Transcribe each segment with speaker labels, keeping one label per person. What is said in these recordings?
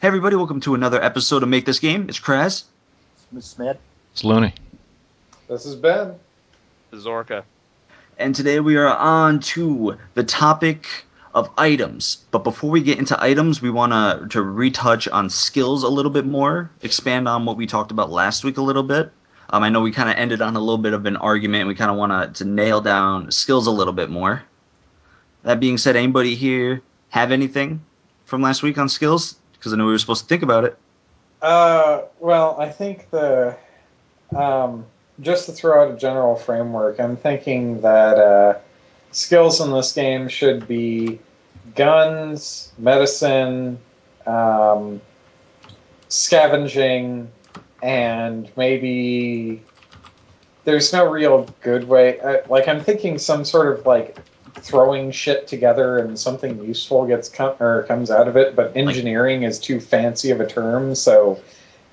Speaker 1: Hey everybody, welcome to another episode of Make This Game. It's Craz.
Speaker 2: Smid.
Speaker 3: It's Luni.
Speaker 4: This is Ben.
Speaker 5: This is Orca.
Speaker 1: And today we are on to the topic of items. But before we get into items, we want to retouch on skills a little bit more, expand on what we talked about last week a little bit. I know we kind of ended on a little bit of an argument, and we kind of want to nail down skills a little bit more. That being said, anybody here have anything from last week on skills? Because I know we were supposed to think about it.
Speaker 4: Well, I think just to throw out a general framework, I'm thinking that skills in this game should be guns, medicine, scavenging, and maybe there's no real good way. I'm thinking some sort of throwing shit together and something useful comes out of it, but engineering is too fancy of a term, so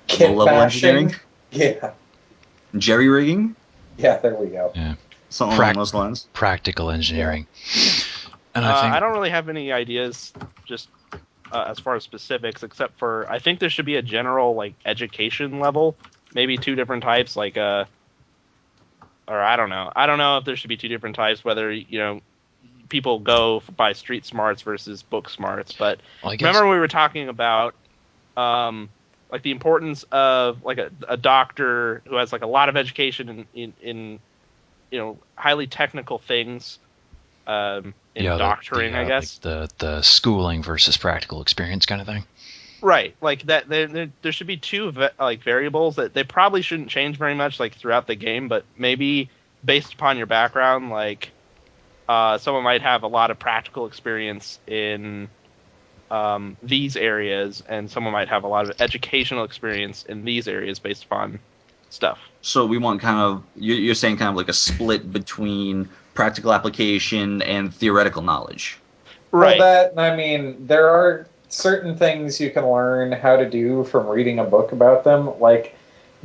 Speaker 4: kit bashing. Yeah.
Speaker 1: Jerry rigging?
Speaker 4: Yeah, there we go.
Speaker 3: Yeah.
Speaker 1: Something along those lines.
Speaker 3: Practical engineering. And
Speaker 5: I don't really have any ideas just as far as specifics, except for I think there should be a general education level, maybe two different types, or I don't know. I don't know if there should be two different types, whether, people go by street smarts versus book smarts. But remember we were talking about the importance of a doctor who has a lot of education in highly technical things in doctoring, I guess.
Speaker 3: The schooling versus practical experience kind of thing.
Speaker 5: Right, that there should be two variables that they probably shouldn't change very much throughout the game, but maybe based upon your background, someone might have a lot of practical experience in these areas, and someone might have a lot of educational experience in these areas based upon stuff.
Speaker 1: So we want you're saying kind of like a split between practical application and theoretical knowledge.
Speaker 5: Right.
Speaker 4: Well, there are certain things you can learn how to do from reading a book about them.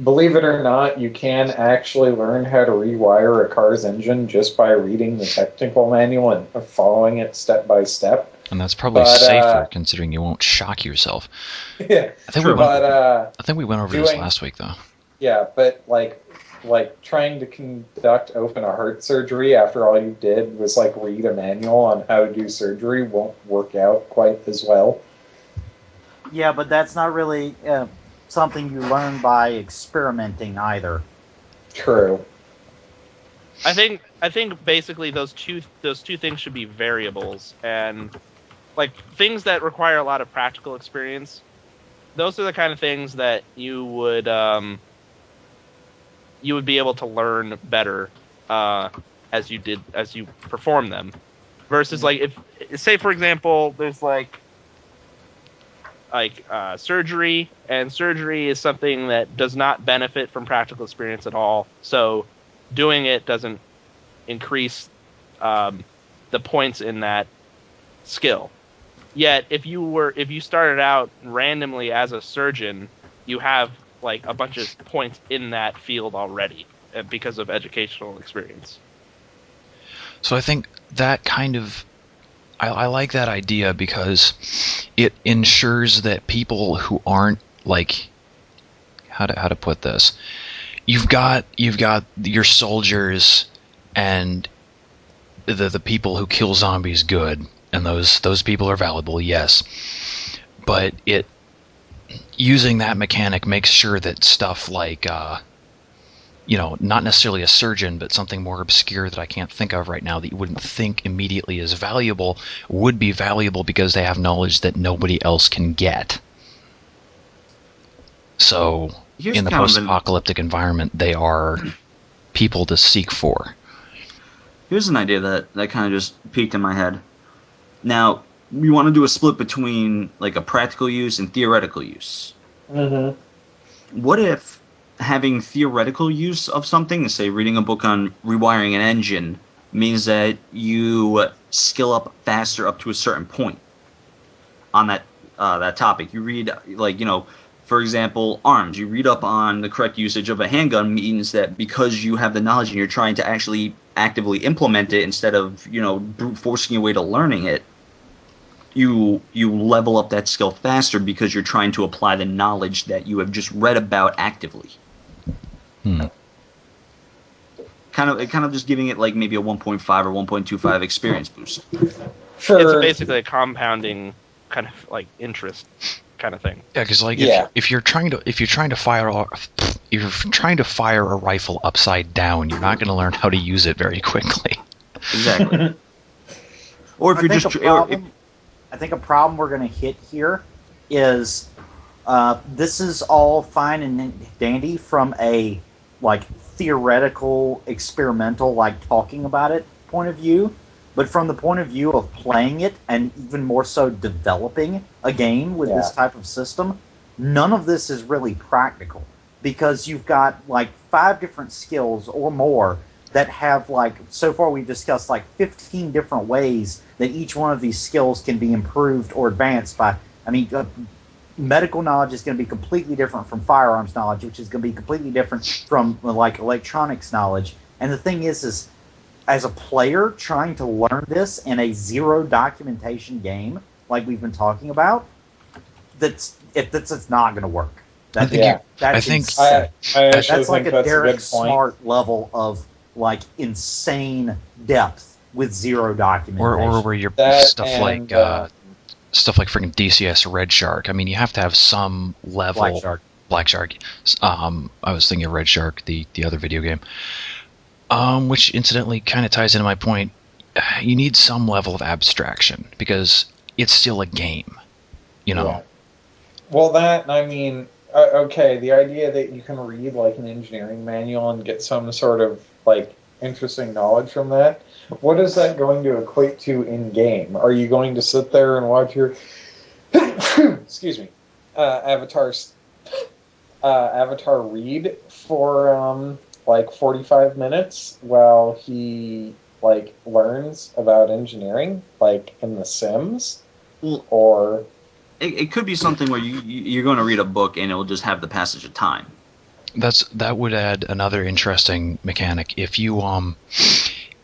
Speaker 4: Believe it or not, you can actually learn how to rewire a car's engine just by reading the technical manual and following it step by step.
Speaker 3: And that's probably safer, considering you won't shock yourself.
Speaker 4: Yeah,
Speaker 3: I think we went over this last week, though.
Speaker 4: Yeah, but trying to conduct open heart surgery after all you did was read a manual on how to do surgery won't work out quite as well.
Speaker 2: Yeah, but that's not really something you learn by experimenting either.
Speaker 4: True.
Speaker 5: I think basically those two things should be variables, and things that require a lot of practical experience. Those are the kind of things that you would be able to learn better as you perform them. Versus if say for example there's surgery, and surgery is something that does not benefit from practical experience at all. So doing it doesn't increase the points in that skill. Yet if you started out randomly as a surgeon, you have a bunch of points in that field already because of educational experience.
Speaker 3: So I think that I like that idea because it ensures that people who aren't how to put this, you've got your soldiers and the people who kill zombies good, and those people are valuable, yes, but using that mechanic makes sure that stuff not necessarily a surgeon, but something more obscure that I can't think of right now that you wouldn't think immediately is valuable, would be valuable because they have knowledge that nobody else can get. So, in the post-apocalyptic environment, they are people to seek for.
Speaker 1: Here's an idea that kind of just peeked in my head. Now, we want to do a split between a practical use and theoretical use.
Speaker 4: Mm-hmm.
Speaker 1: What if having theoretical use of something, say reading a book on rewiring an engine, means that you skill up faster up to a certain point on that topic? You read for example, arms. You read up on the correct usage of a handgun means that because you have the knowledge and you're trying to actually actively implement it instead of brute forcing your way to learning it, you level up that skill faster because you're trying to apply the knowledge that you have just read about actively. Kind of just giving it like maybe a 1.5 or 1.25 experience boost.
Speaker 5: It's basically a compounding kind of like interest kind of thing.
Speaker 3: Yeah, because like if you're trying to fire a rifle upside down, you're not going to learn how to use it very quickly.
Speaker 1: Exactly. Or if you're just
Speaker 2: I think a problem we're going to hit here is this is all fine and dandy from a like theoretical, experimental, like talking about it point of view, but from the point of view of playing it and even more so developing a game with this type of system, none of this is really practical because you've got like 5 different skills or more that have like, so far we've discussed like 15 different ways that each one of these skills can be improved or advanced by, medical knowledge is going to be completely different from firearms knowledge, which is going to be completely different from like electronics knowledge. And the thing is as a player trying to learn this in a zero documentation game, like we've been talking about, it's not going to work.
Speaker 3: That's
Speaker 2: like a Derek Smart level of like insane depth with zero documentation.
Speaker 3: Or where you're stuff like freaking DCS Red Shark. I mean, you have to have some level. Black Shark. I was thinking of Red Shark, the other video game. Which incidentally kind of ties into my point. You need some level of abstraction because it's still a game, you know.
Speaker 4: Yeah. Well, that I mean, okay, the idea that you can read like an engineering manual and get some sort of like interesting knowledge from that. What is that going to equate to in game? Are you going to sit there and watch your excuse me, avatar read for like 45 minutes while he like learns about engineering, like in The Sims? Or
Speaker 1: it could be something where you're going to read a book and it'll just have the passage of time.
Speaker 3: That would add another interesting mechanic.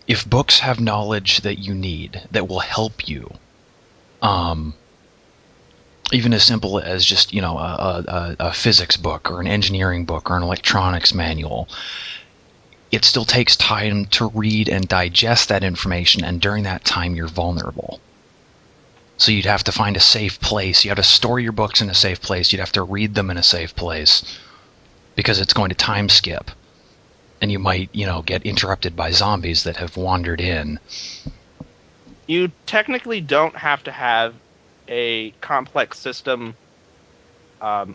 Speaker 3: If books have knowledge that you need that will help you, even as simple as just a physics book or an engineering book or an electronics manual, it still takes time to read and digest that information, and during that time you're vulnerable. So you'd have to find a safe place. You have to store your books in a safe place. You'd have to read them in a safe place because it's going to time skip. And you might, get interrupted by zombies that have wandered in.
Speaker 5: You technically don't have to have a complex system, like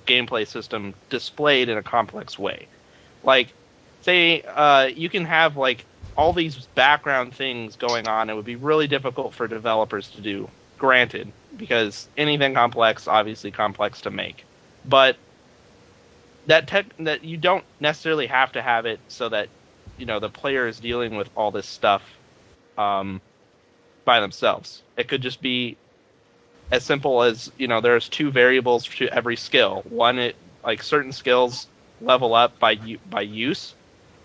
Speaker 5: gameplay system, displayed in a complex way. Like, say, you can have like all these background things going on. It would be really difficult for developers to do. Granted, because anything complex, obviously complex to make, but that you don't necessarily have to have it so that the player is dealing with all this stuff by themselves. It could just be as simple as there's 2 variables to every skill. One, like certain skills level up by use,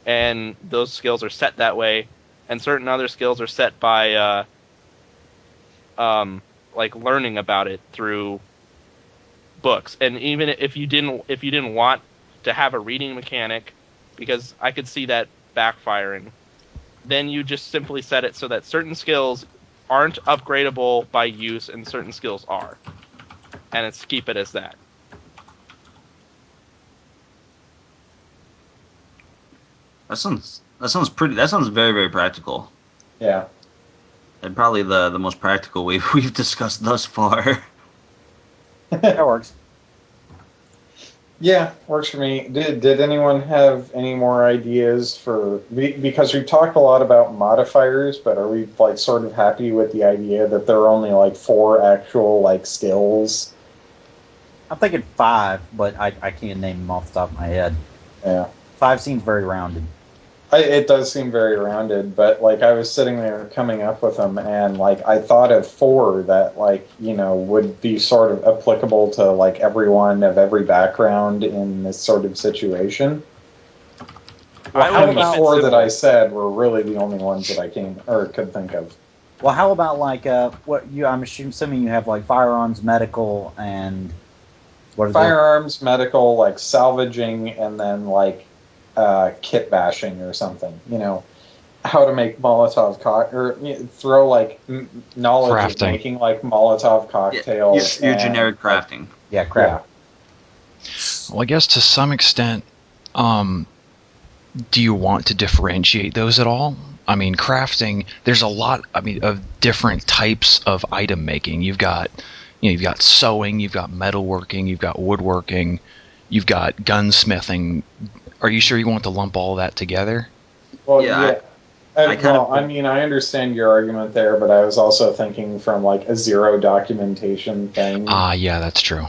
Speaker 5: and those skills are set that way, and certain other skills are set by like learning about it through books. And even if you didn't want to have a reading mechanic, because I could see that backfiring, then you just simply set it so that certain skills aren't upgradable by use and certain skills are, and it's keep it as that.
Speaker 1: That sounds very, very practical.
Speaker 4: Yeah.
Speaker 1: And probably the most practical way we've discussed thus far.
Speaker 2: That works.
Speaker 4: Yeah, works for me. Did anyone have any more ideas for... Because we've talked a lot about modifiers, but are we like sort of happy with the idea that there are only like 4 actual like skills?
Speaker 2: I'm thinking 5, but I can't name them off the top of my head.
Speaker 4: Yeah.
Speaker 2: 5 seems very rounded.
Speaker 4: It does seem very rounded, but like I was sitting there coming up with them, and like I thought of 4 that like would be sort of applicable to like everyone of every background in this sort of situation.
Speaker 5: Well,
Speaker 4: the 4 that I said were really the only ones that I could think of.
Speaker 2: Well, how about like what you? I'm assuming you have like firearms, medical, and what are the
Speaker 4: Firearms, medical, like salvaging, and then like kit bashing or something. How to make Molotov or throw like knowledge of
Speaker 3: Crafting.
Speaker 4: making like Molotov
Speaker 1: Yeah,
Speaker 4: cocktails
Speaker 1: your
Speaker 4: and
Speaker 1: generic
Speaker 4: like
Speaker 1: crafting.
Speaker 2: yeah crap?
Speaker 4: yeah.
Speaker 3: Well, I guess to some extent, um, do you want to differentiate those at all? I mean, crafting. There's a lot. I mean, of different types of item making. You've got sewing. You've got metalworking. You've got woodworking. You've got gunsmithing. Are you sure you want to lump all that together?
Speaker 4: Well,
Speaker 1: Yeah,
Speaker 4: yeah.
Speaker 1: I kind of
Speaker 4: I mean, I understand your argument there, but I was also thinking from like a zero documentation thing.
Speaker 3: Ah, yeah, that's true.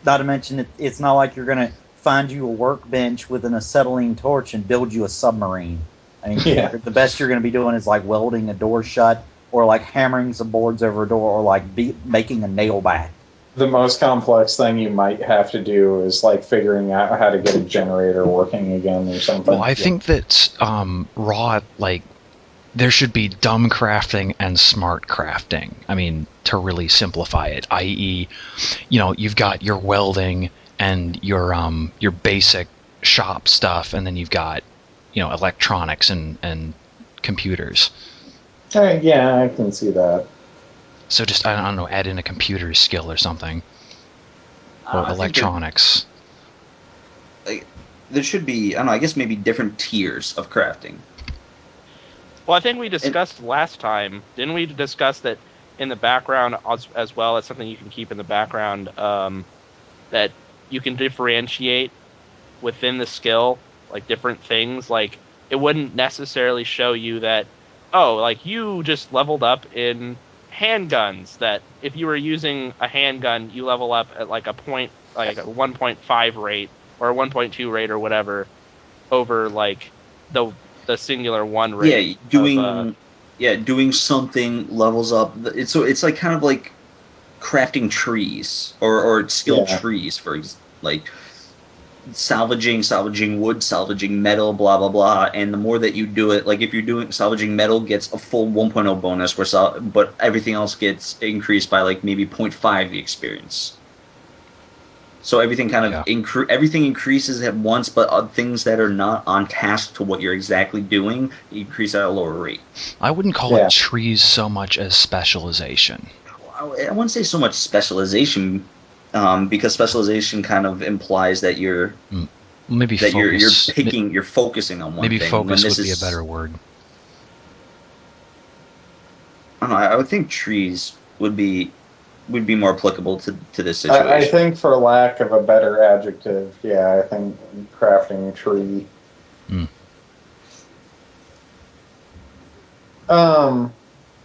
Speaker 2: Not to mention, it's not like you're gonna find you a workbench with an acetylene torch and build you a submarine. I mean,
Speaker 4: Yeah.
Speaker 2: the best you're gonna be doing is like welding a door shut, or like hammering some boards over a door, or like making a nail bat.
Speaker 4: The most complex thing you might have to do is like figuring out how to get a generator working again or something.
Speaker 3: Well, I think that raw, like, there should be dumb crafting and smart crafting. I mean, to really simplify it, i.e., you've got your welding and your basic shop stuff, and then you've got electronics and computers.
Speaker 4: Yeah, I can see that.
Speaker 3: So just I don't know, add in a computer skill or something, or
Speaker 1: I think there
Speaker 3: electronics.
Speaker 1: like, there should be, I don't know, I guess maybe different tiers of crafting.
Speaker 5: Well, I think we
Speaker 1: And
Speaker 5: discussed last time, didn't we discuss that in the background as well as something you can keep in the background, that you can differentiate within the skill, like different things. Like it wouldn't necessarily show you that, oh, like you just leveled up in handguns. That if you were using a handgun, you level up at like a point, like a 1.5 rate or a 1.2 rate or whatever over like the the singular one rate
Speaker 1: yeah,
Speaker 5: of
Speaker 1: doing something levels up. It's like kind of like crafting trees or skill
Speaker 4: Yeah.
Speaker 1: trees like salvaging wood, salvaging metal, blah blah blah. And the more that you do it, like if you're doing salvaging metal, gets a full 1.0 bonus, but everything else gets increased by like maybe zero point 0.5 the experience. So everything kind of
Speaker 3: Yeah.
Speaker 1: everything increases at once, but things that are not on task to what you're exactly doing increase at a lower rate.
Speaker 3: I wouldn't call
Speaker 4: Yeah.
Speaker 3: it trees so much as specialization.
Speaker 1: I wouldn't say so much specialization, because specialization kind of implies that
Speaker 3: Maybe
Speaker 1: you're
Speaker 3: focus.
Speaker 1: you're focusing on one
Speaker 3: Maybe
Speaker 1: thing. When
Speaker 3: focus
Speaker 1: this
Speaker 3: would be a
Speaker 1: is,
Speaker 3: better word.
Speaker 1: I don't know, I would think trees would be more applicable to this
Speaker 4: I
Speaker 1: situation.
Speaker 4: think for lack of a better adjective, yeah, I think crafting a tree.
Speaker 3: Hmm.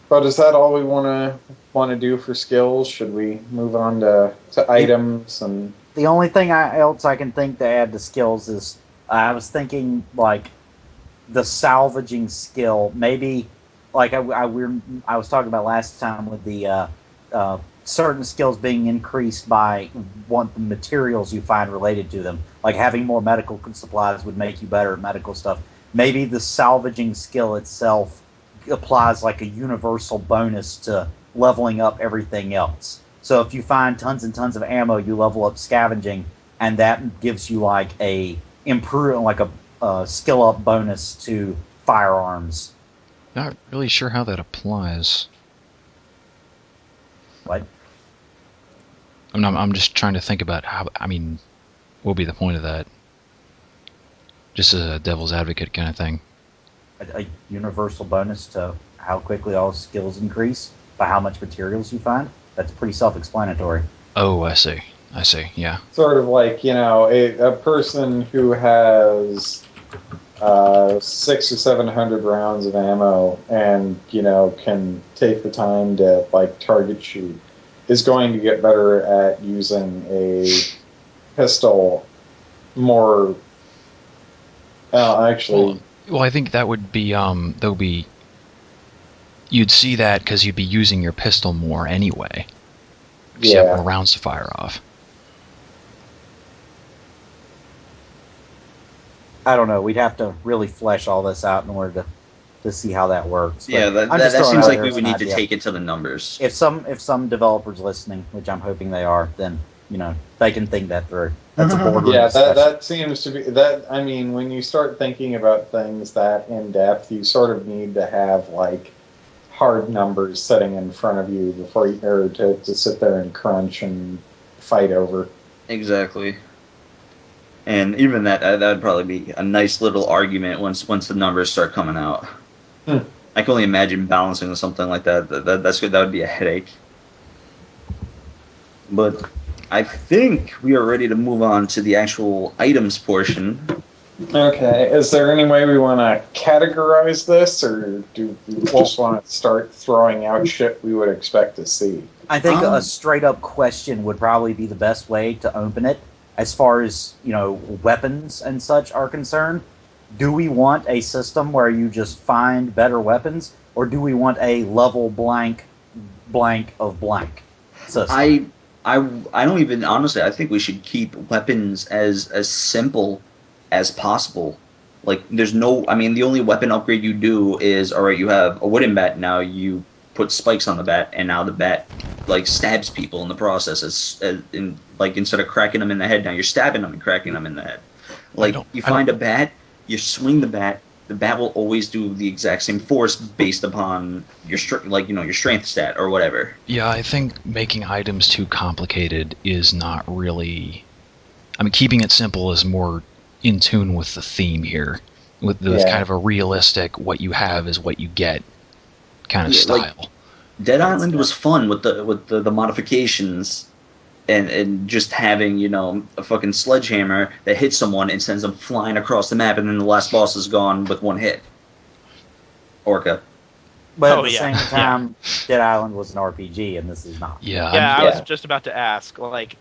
Speaker 4: But is that all we want to do for skills? Should we move on to
Speaker 2: The,
Speaker 4: items and
Speaker 2: the only thing else I can think to add to skills is I was thinking like the salvaging skill. Maybe like I was talking about last time with the certain skills being increased by what the materials you find related to them. Like having more medical supplies would make you better at medical stuff. Maybe the salvaging skill itself applies like a universal bonus to leveling up everything else. So if you find tons and tons of ammo, you level up scavenging, and that gives you like a improve like a skill up bonus to firearms.
Speaker 3: Not really sure how that applies.
Speaker 2: What?
Speaker 3: I'm just trying to think about how. I mean, what would be the point of that? Just as a devil's advocate kind of thing.
Speaker 2: A universal bonus to how quickly all skills increase by how much materials you find. That's pretty self-explanatory.
Speaker 3: Oh, I see. I see. Yeah.
Speaker 4: sort of like a person who has 600 or 700 rounds of ammo and can take the time to like target shoot is going to get better at using a pistol more. Actually,
Speaker 3: Well, I think that would be you'd see that because you'd be using your pistol more anyway. Because you have more
Speaker 4: yeah.
Speaker 3: rounds to fire off.
Speaker 2: I don't know. We'd have to really flesh all this out in order to to see how that works. But
Speaker 1: Yeah, that
Speaker 2: I'm just
Speaker 1: that
Speaker 2: throwing
Speaker 1: seems
Speaker 2: out
Speaker 1: like
Speaker 2: there
Speaker 1: we
Speaker 2: as
Speaker 1: would
Speaker 2: an
Speaker 1: need to
Speaker 2: idea.
Speaker 1: take it to the numbers.
Speaker 2: If some developers listening, which I'm hoping they are, then they can think that through. That's a boardroom
Speaker 4: Yeah,
Speaker 2: discussion.
Speaker 4: that seems to be that. I mean, when you start thinking about things that in depth, you sort of need to have like hard numbers sitting in front of you before you or to sit there and crunch and fight over.
Speaker 1: Exactly. And even that would probably be a nice little argument once the numbers start coming out.
Speaker 4: Hmm.
Speaker 1: I can only imagine balancing something like that. That's good. That would be a headache. But I think we are ready to move on to the actual items portion.
Speaker 4: Okay, is there any way we want to categorize this, or do we just want to start throwing out shit we would expect to see?
Speaker 2: I think a straight up question would probably be the best way to open it as far as, weapons and such are concerned. Do we want a system where you just find better weapons, or do we want a level blank of blank system?
Speaker 1: I don't even honestly. I think we should keep weapons as simple as possible. Like there's no. I mean, the only weapon upgrade you do is all right. You have a wooden bat now. You put spikes on the bat, and now the bat like stabs people in the process. Like instead of cracking them in the head, now you're stabbing them and cracking them in the head. Like you find a bat, you swing the bat. The bat will always do the exact same force based upon your your strength stat or whatever.
Speaker 3: Yeah, I think making items too complicated is not really. I mean, keeping it simple is more in tune with the theme here, with the kind of a realistic "what you have is what you get" kind of style.
Speaker 1: Like, Dead Island was fun with the modifications and just having a fucking sledgehammer that hits someone and sends them flying across the map, and then the last boss is gone with one hit. Orca.
Speaker 2: But at the same time, Dead Island was an RPG, and this is not.
Speaker 3: Yeah,
Speaker 5: I was just about to ask. Like,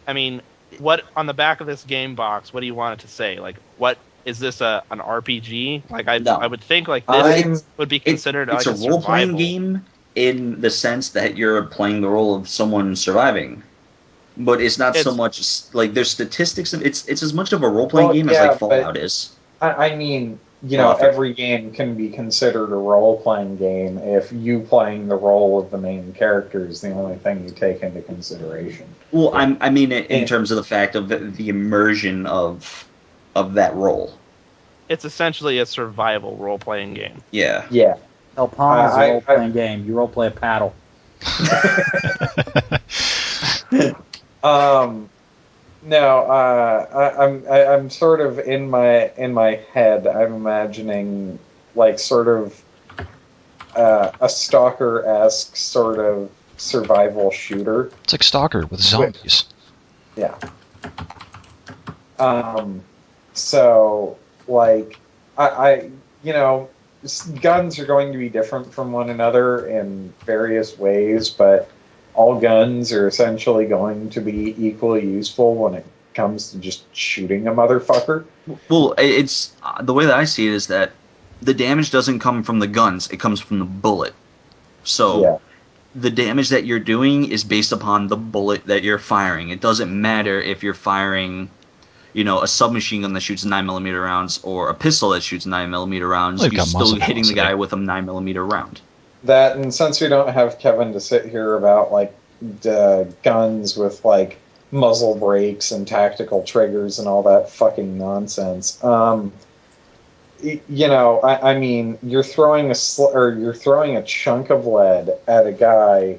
Speaker 5: I mean, what on the back of this game box? What do you want it to say? Like, what is this an RPG? Like, I would think like this would be considered
Speaker 1: it's
Speaker 5: like
Speaker 1: a role playing game in the sense that you're playing the role of someone surviving. But it's not so much like there's statistics. It's as much of a role playing game as like Fallout is.
Speaker 4: I mean, every game can be considered a role playing game if you playing the role of the main character is the only thing you take into consideration.
Speaker 1: Well, I mean in terms of the fact of the immersion of that role.
Speaker 5: It's essentially a survival role playing game.
Speaker 1: Yeah.
Speaker 4: Yeah.
Speaker 2: El Pong is a role playing game. You role play a paddle.
Speaker 4: No, I'm sort of in my head. I'm imagining like sort of a Stalker-esque sort of survival shooter.
Speaker 3: It's like Stalker with zombies.
Speaker 4: Yeah. So like I guns are going to be different from one another in various ways, but all guns are essentially going to be equally useful when it comes to just shooting a motherfucker.
Speaker 1: Well, it's the way that I see it is that the damage doesn't come from the guns; it comes from the bullet. So the damage that you're doing is based upon the bullet that you're firing. It doesn't matter if you're firing, a submachine gun that shoots 9mm rounds or a pistol that shoots 9mm rounds. You're still hitting the guy with a 9mm round.
Speaker 4: That, and since we don't have Kevin to sit here about like guns with like muzzle brakes and tactical triggers and all that fucking nonsense, I mean, you're throwing you're throwing a chunk of lead at a guy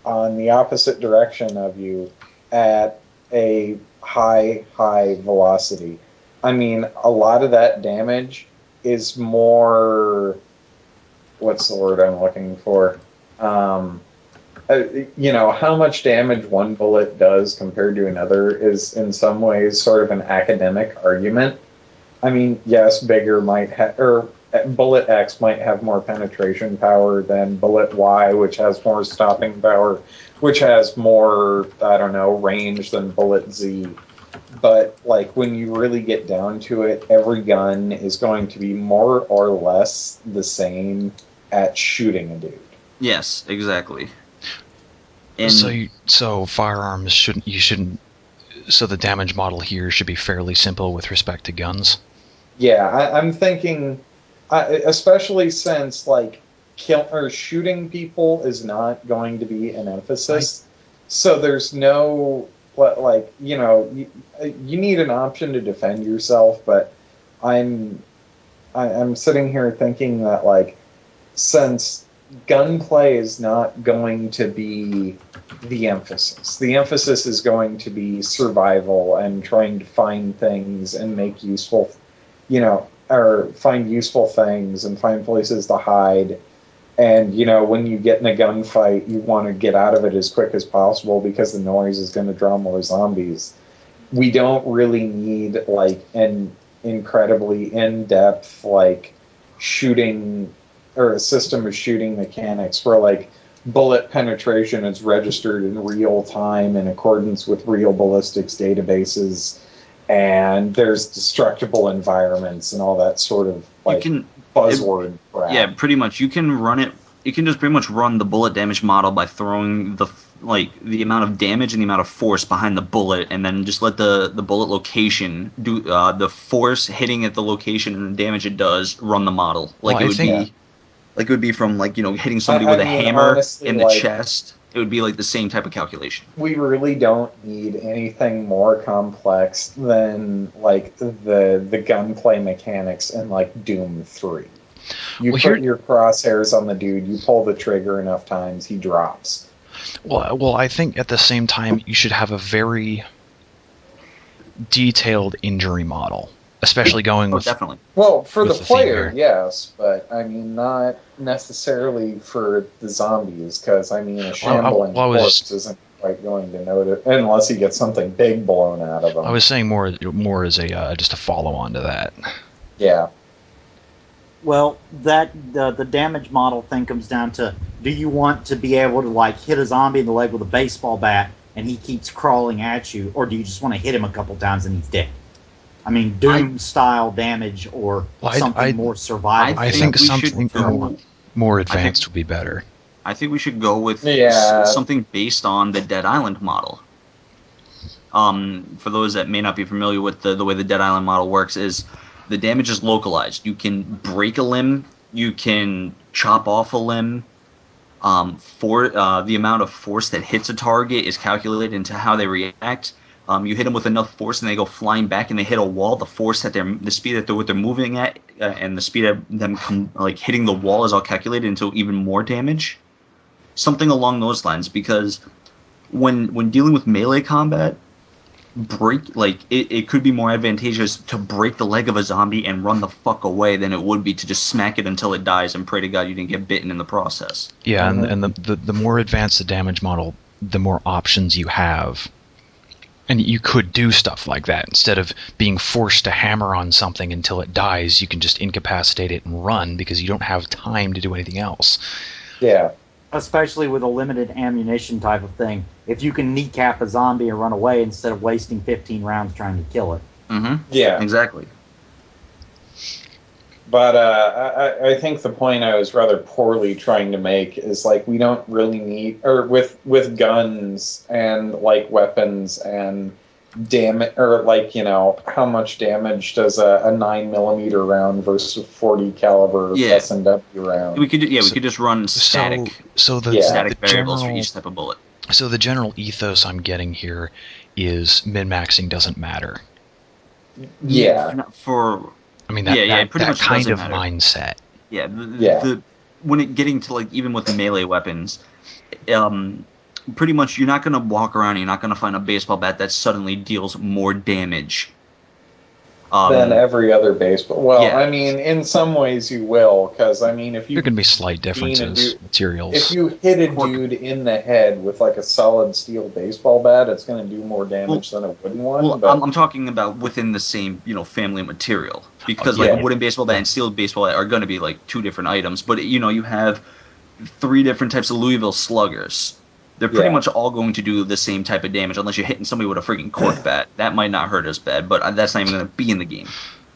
Speaker 4: on the opposite direction of you at a high velocity. I mean, a lot of that damage is more. What's the word I'm looking for? How much damage one bullet does compared to another is in some ways sort of an academic argument. I mean, yes, bigger might have, or bullet X might have more penetration power than bullet Y, which has more stopping power, which has more, I don't know, range than bullet Z. But like when you really get down to it, every gun is going to be more or less the same at shooting a dude.
Speaker 1: Yes, exactly.
Speaker 3: And so firearms shouldn't. So the damage model here should be fairly simple with respect to guns.
Speaker 4: Yeah, I'm thinking especially since like kill or shooting people is not going to be an emphasis. So there's no like you need an option to defend yourself, but I'm I'm sitting here thinking that like since gunplay is not going to be the emphasis is going to be survival and trying to find things and make useful, or find useful things and find places to hide. And, when you get in a gunfight, you want to get out of it as quick as possible because the noise is going to draw more zombies. We don't really need like an incredibly in-depth like shooting or a system of shooting mechanics where like bullet penetration is registered in real time in accordance with real ballistics databases, and there's destructible environments and all that sort of like buzzword crap.
Speaker 1: Yeah, pretty much. You can run it. You can just pretty much run the bullet damage model by throwing the amount of damage and the amount of force behind the bullet, and then just let the bullet location do the force hitting at the location and the damage it does run the model. Like it would be from hitting somebody with a hammer
Speaker 4: honestly,
Speaker 1: in the chest. It would be like the same type of calculation.
Speaker 4: We really don't need anything more complex than like the gunplay mechanics in like Doom 3. You put your crosshairs on the dude, you pull the trigger enough times, he drops.
Speaker 3: Well, I think at the same time you should have a very detailed injury model, especially going with
Speaker 1: definitely.
Speaker 4: Well, for the player, yes, but I mean not necessarily for the zombies, because I mean a shambling corpse isn't quite going to notice unless he gets something big blown out of him.
Speaker 3: I was saying more as a just a follow on to that.
Speaker 4: Yeah.
Speaker 2: Well, the damage model thing comes down to: do you want to be able to like hit a zombie in the leg with a baseball bat and he keeps crawling at you, or do you just want to hit him a couple times and he's dead? I mean, Doom style damage or something more survival.
Speaker 3: I think something more advanced would be better.
Speaker 1: I think we should go with something based on the Dead Island model. For those that may not be familiar with the way the Dead Island model works, is the damage is localized. You can break a limb, you can chop off a limb. The amount of force that hits a target is calculated into how they react. You hit them with enough force and they go flying back and they hit a wall. The speed that they're moving at, and the speed of them hitting the wall is all calculated into even more damage. Something along those lines, because when dealing with melee combat, it could be more advantageous to break the leg of a zombie and run the fuck away than it would be to just smack it until it dies and pray to God you didn't get bitten in the process.
Speaker 3: Yeah, and the more advanced the damage model, the more options you have. And you could do stuff like that. Instead of being forced to hammer on something until it dies, you can just incapacitate it and run because you don't have time to do anything else.
Speaker 4: Yeah.
Speaker 2: Especially with a limited ammunition type of thing. If you can kneecap a zombie and run away instead of wasting 15 rounds trying to kill it.
Speaker 1: Mm-hmm.
Speaker 4: Yeah.
Speaker 1: Exactly.
Speaker 4: But I think the point I was rather poorly trying to make is like we don't really need, or with guns and like weapons and damage, or like how much damage does a 9mm round versus a 40 caliber S&W round?
Speaker 1: We could just run static.
Speaker 3: So the
Speaker 1: static
Speaker 3: the
Speaker 1: variables
Speaker 3: general,
Speaker 1: for each type of bullet.
Speaker 3: So the general ethos I'm getting here is min-maxing doesn't matter.
Speaker 4: Yeah.
Speaker 3: I mean, that
Speaker 1: pretty much
Speaker 3: kind of
Speaker 1: matter.
Speaker 3: mindset.
Speaker 1: Yeah, when it getting to like even with melee weapons, pretty much you're not gonna walk around. You're not gonna find a baseball bat that suddenly deals more damage
Speaker 4: than every other baseball. Well, I mean, in some ways you will, because I mean, if you
Speaker 3: there can be slight differences, materials.
Speaker 4: If you hit a dude in the head with like a solid steel baseball bat, it's going to do more damage than a wooden one.
Speaker 1: Well, I'm talking about within the same family of material, because like a wooden baseball bat and steel baseball bat are going to be like two different items. But you have 3 different types of Louisville sluggers. They're pretty much all going to do the same type of damage, unless you're hitting somebody with a freaking cork bat. That might not hurt as bad, but that's not even going to be in the game.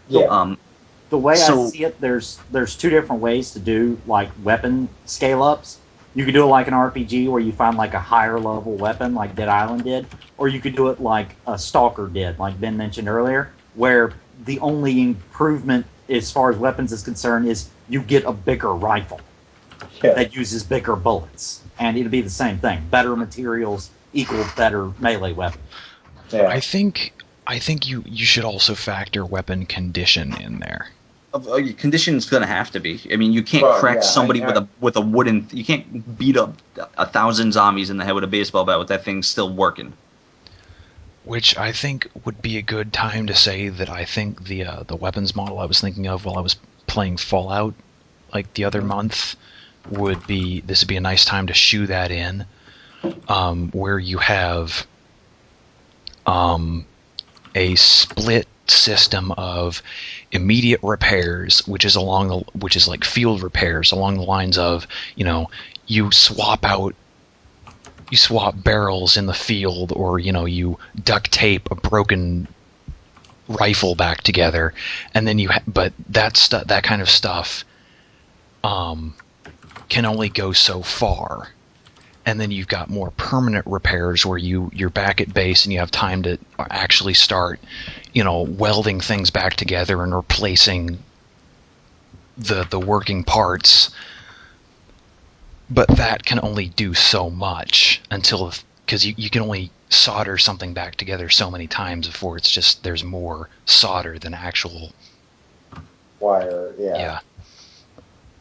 Speaker 4: Yeah.
Speaker 2: The way I see it, there's 2 different ways to do like weapon scale ups. You could do it like an RPG where you find like a higher level weapon, like Dead Island did, or you could do it like a Stalker did, like Ben mentioned earlier, where the only improvement as far as weapons is concerned, is you get a bigger rifle that uses bigger bullets, and it'll be the same thing. Better materials equal better melee weapon.
Speaker 4: Yeah.
Speaker 3: I think you should also factor weapon condition in there.
Speaker 1: Condition's gonna have to be. I mean, you can't
Speaker 4: Well,
Speaker 1: crack
Speaker 4: yeah,
Speaker 1: somebody with a wooden. You can't beat up 1,000 zombies in the head with a baseball bat with that thing still working.
Speaker 3: Which I think would be a good time to say that I think the weapons model I was thinking of while I was playing Fallout, like the other month, would be a nice time to shoe that in, where you have a split system of immediate repairs, which is like field repairs along the lines of, you swap barrels in the field, or you duct tape a broken rifle back together, and then but that kind of stuff can only go so far. And then you've got more permanent repairs where you're back at base and you have time to actually start, welding things back together and replacing the working parts. But that can only do so much because you can only solder something back together so many times before it's just there's more solder than actual
Speaker 4: wire. Yeah.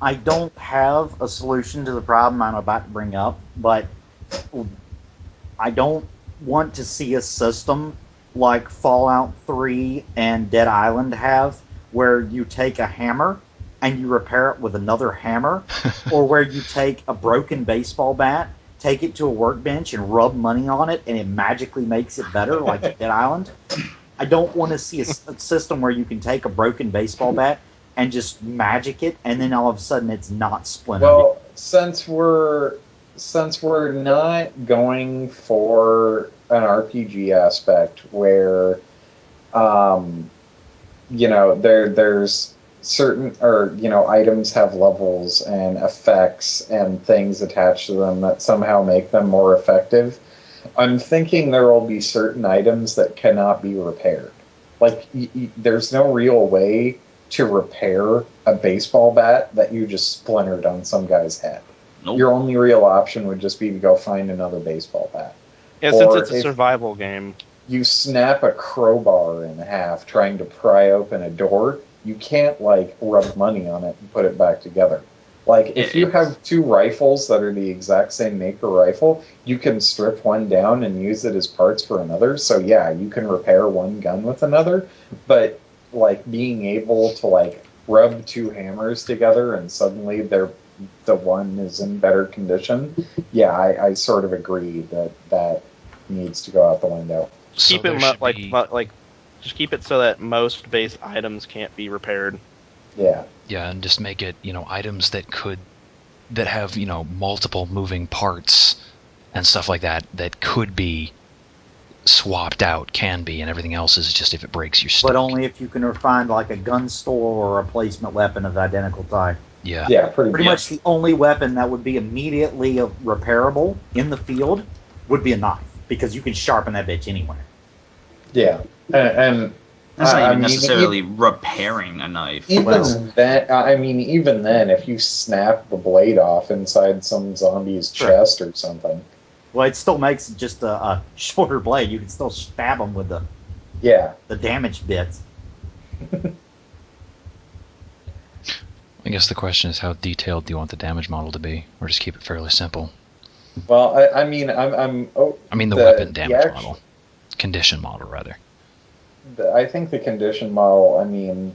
Speaker 2: I don't have a solution to the problem I'm about to bring up, but I don't want to see a system like Fallout 3 and Dead Island have, where you take a hammer and you repair it with another hammer, or where you take a broken baseball bat, take it to a workbench and rub money on it, and it magically makes it better, like Dead Island. I don't want to see a system where you can take a broken baseball bat and just magic it, and then all of a sudden it's not splintered.
Speaker 4: Well, since we're not going for an RPG aspect where, there's certain, or items have levels and effects and things attached to them that somehow make them more effective, I'm thinking there will be certain items that cannot be repaired. Like, there's no real way to repair a baseball bat that you just splintered on some guy's head.
Speaker 1: Nope.
Speaker 4: Your only real option would just be to go find another baseball bat.
Speaker 5: Yeah, since it's a survival game.
Speaker 4: You snap a crowbar in half trying to pry open a door, you can't, rub money on it and put it back together. If you have two rifles that are the exact same maker rifle, you can strip one down and use it as parts for another. So, yeah, you can repair one gun with another, but being able to rub two hammers together and suddenly the one is in better condition. Yeah, I sort of agree that needs to go out the window.
Speaker 5: Keep it just keep it so that most base items can't be repaired.
Speaker 4: Yeah.
Speaker 3: Yeah, and just make it items that have multiple moving parts and stuff like that could be swapped out, can be, and everything else is just if it breaks, you're stuck.
Speaker 2: But only if you can find a gun store or a replacement weapon of the identical type.
Speaker 3: Yeah.
Speaker 4: Yeah, pretty
Speaker 2: much the only weapon that would be immediately repairable in the field would be a knife, because you can sharpen that bitch anywhere.
Speaker 4: Yeah, and
Speaker 1: that's not even necessarily repairing a knife.
Speaker 4: Even then, if you snap the blade off inside some zombie's chest or something.
Speaker 2: Well, it still makes just a shorter blade. You can still stab them with the damaged bits.
Speaker 3: I guess the question is, how detailed do you want the damage model to be, or just keep it fairly simple?
Speaker 4: Well, the
Speaker 3: weapon damage model, condition model rather.
Speaker 4: I think the condition model.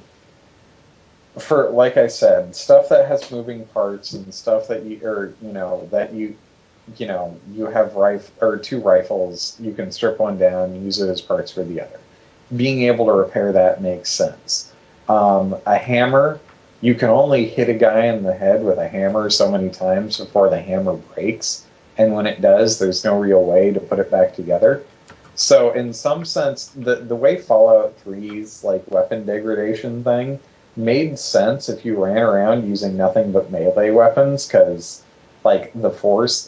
Speaker 4: For like I said, stuff that has moving parts and stuff that you have two rifles, you can strip one down, use it as parts for the other. Being able to repair that makes sense. A hammer, you can only hit a guy in the head with a hammer so many times before the hammer breaks, and when it does, there's no real way to put it back together. So in some sense, the way Fallout 3's weapon degradation thing made sense if you ran around using nothing but melee weapons, because the force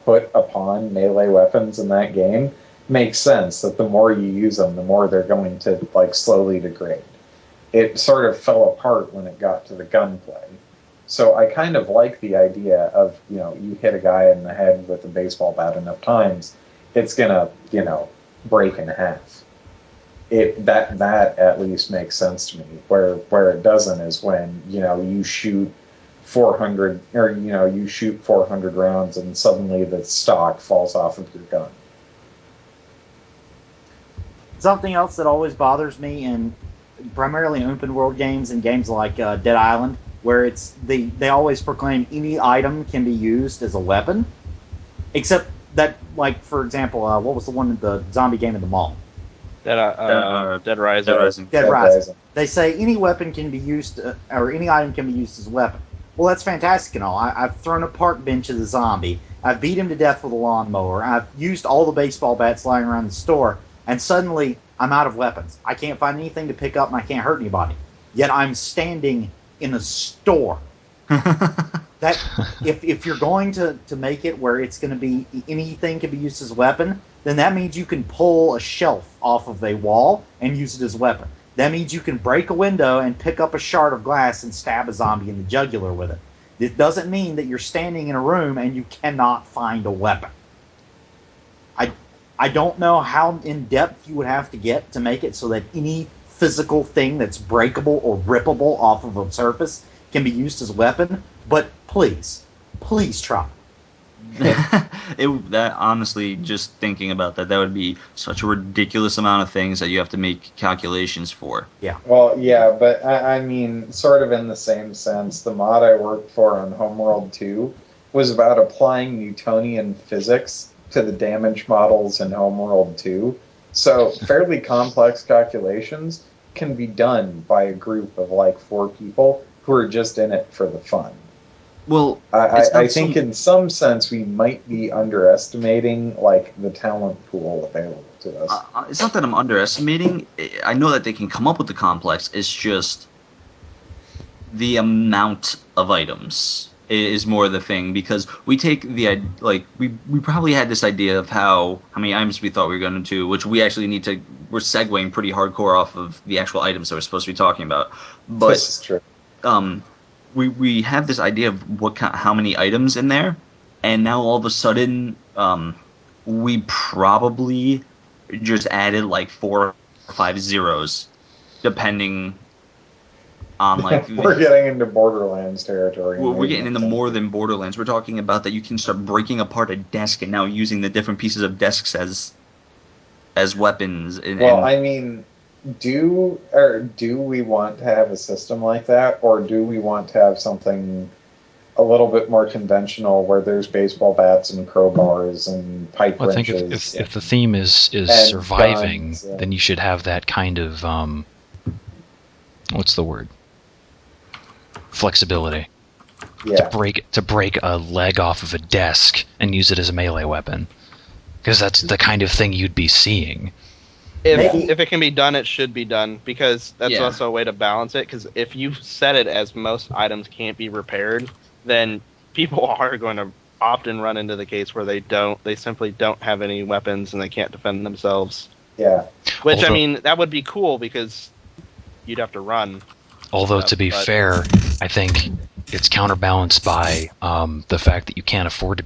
Speaker 4: put upon melee weapons in that game makes sense that the more you use them, the more they're going to slowly degrade. it sort of fell apart when it got to the gunplay. So I kind of like the idea of, you hit a guy in the head with a baseball bat enough times, it's gonna, break in half. That at least makes sense to me. Where it doesn't is when, you shoot 400 or you shoot 400 rounds and suddenly the stock falls off of your gun.
Speaker 2: Something else that always bothers me in primarily open world games and games like Dead Island, where they always proclaim any item can be used as a weapon, except that, like, for example, what was the one in the zombie game in the mall?
Speaker 5: Dead Rising.
Speaker 2: Dead Rising. They say any weapon can be used, or any item can be used as a weapon. Well, that's fantastic and all. I've thrown a park bench at a zombie. I've beat him to death with a lawnmower. I've used all the baseball bats lying around the store, and suddenly I'm out of weapons. I can't find anything to pick up, and I can't hurt anybody. Yet I'm standing in a store. That if you're going to make it where it's going to be anything can be used as a weapon, then that means you can pull a shelf off of a wall and use it as a weapon. That means you can break a window and pick up a shard of glass and stab a zombie in the jugular with it. It doesn't mean that you're standing in a room and you cannot find a weapon. I don't know how in depth you would have to get to make it so that any physical thing that's breakable or rippable off of a surface can be used as a weapon, but please try.
Speaker 1: That honestly, just thinking about that would be such a ridiculous amount of things that you have to make calculations for.
Speaker 2: Yeah.
Speaker 4: Well, yeah, but I mean, sort of in the same sense, the mod I worked for on Homeworld 2 was about applying Newtonian physics to the damage models in Homeworld 2. So fairly complex calculations can be done by a group of like 4 people who are just in it for the fun.
Speaker 1: Well,
Speaker 4: I think in some sense we might be underestimating like the talent pool available to us.
Speaker 1: It's not that I'm underestimating. I know that they can come up with the complex. It's just the amount of items is more the thing, because we take the we probably had this idea of how many items we thought we were going to, which we actually we're segueing pretty hardcore off of the actual items that we're supposed to be talking about. But
Speaker 4: this is true.
Speaker 1: We have this idea of how many items in there, and now all of a sudden we probably just added like 4 or 5 zeros, depending on like
Speaker 4: we're getting into Borderlands territory.
Speaker 1: We're getting into more than Borderlands. We're talking about that you can start breaking apart a desk and now using the different pieces of desks as weapons.
Speaker 4: I mean, do we want to have a system like that, or do we want to have something a little bit more conventional where there's baseball bats and crowbars and pipe wrenches?
Speaker 3: I think if the theme is surviving, guns, then you should have that kind of what's the word? Flexibility.
Speaker 4: Yeah.
Speaker 3: To break a leg off of a desk and use it as a melee weapon, because that's the kind of thing you'd be seeing.
Speaker 5: If it can be done, it should be done, because that's also a way to balance it. Because if you set it as most items can't be repaired, then people are going to often run into the case where they simply don't have any weapons and they can't defend themselves.
Speaker 4: Yeah.
Speaker 5: Which, I mean, that would be cool because you'd have to run.
Speaker 3: Although, to be fair, I think it's counterbalanced by the fact that you can't afford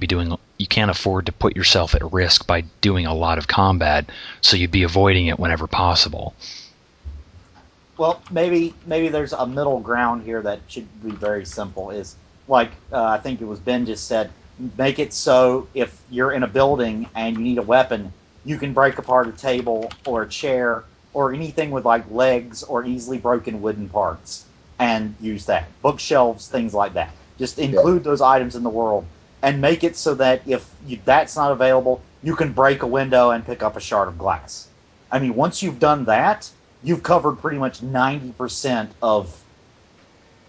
Speaker 3: to put yourself at risk by doing a lot of combat, so you'd be avoiding it whenever possible.
Speaker 2: Well, maybe there's a middle ground here that should be very simple. Is like I think it was Ben just said, make it so if you're in a building and you need a weapon, you can break apart a table or a chair or anything with like legs or easily broken wooden parts and use that. Bookshelves, things like that. Just include those items in the world and make it so that if that's not available, you can break a window and pick up a shard of glass. I mean, once you've done that, you've covered pretty much 90% of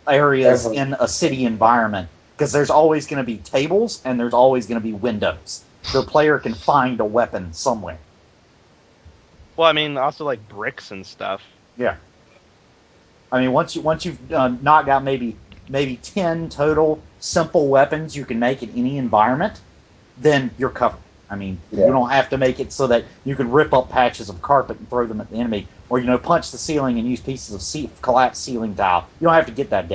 Speaker 2: areas in a city environment, because there's always going to be tables and there's always going to be windows. The player can find a weapon somewhere.
Speaker 5: Well, I mean, also like bricks and stuff.
Speaker 2: Yeah. I mean, once you've knocked out maybe 10 total simple weapons you can make in any environment, then you're covered. I mean,
Speaker 4: Yeah.
Speaker 2: you don't have to make it so that you can rip up patches of carpet and throw them at the enemy, or punch the ceiling and use pieces of collapsed ceiling tile. You don't have to get that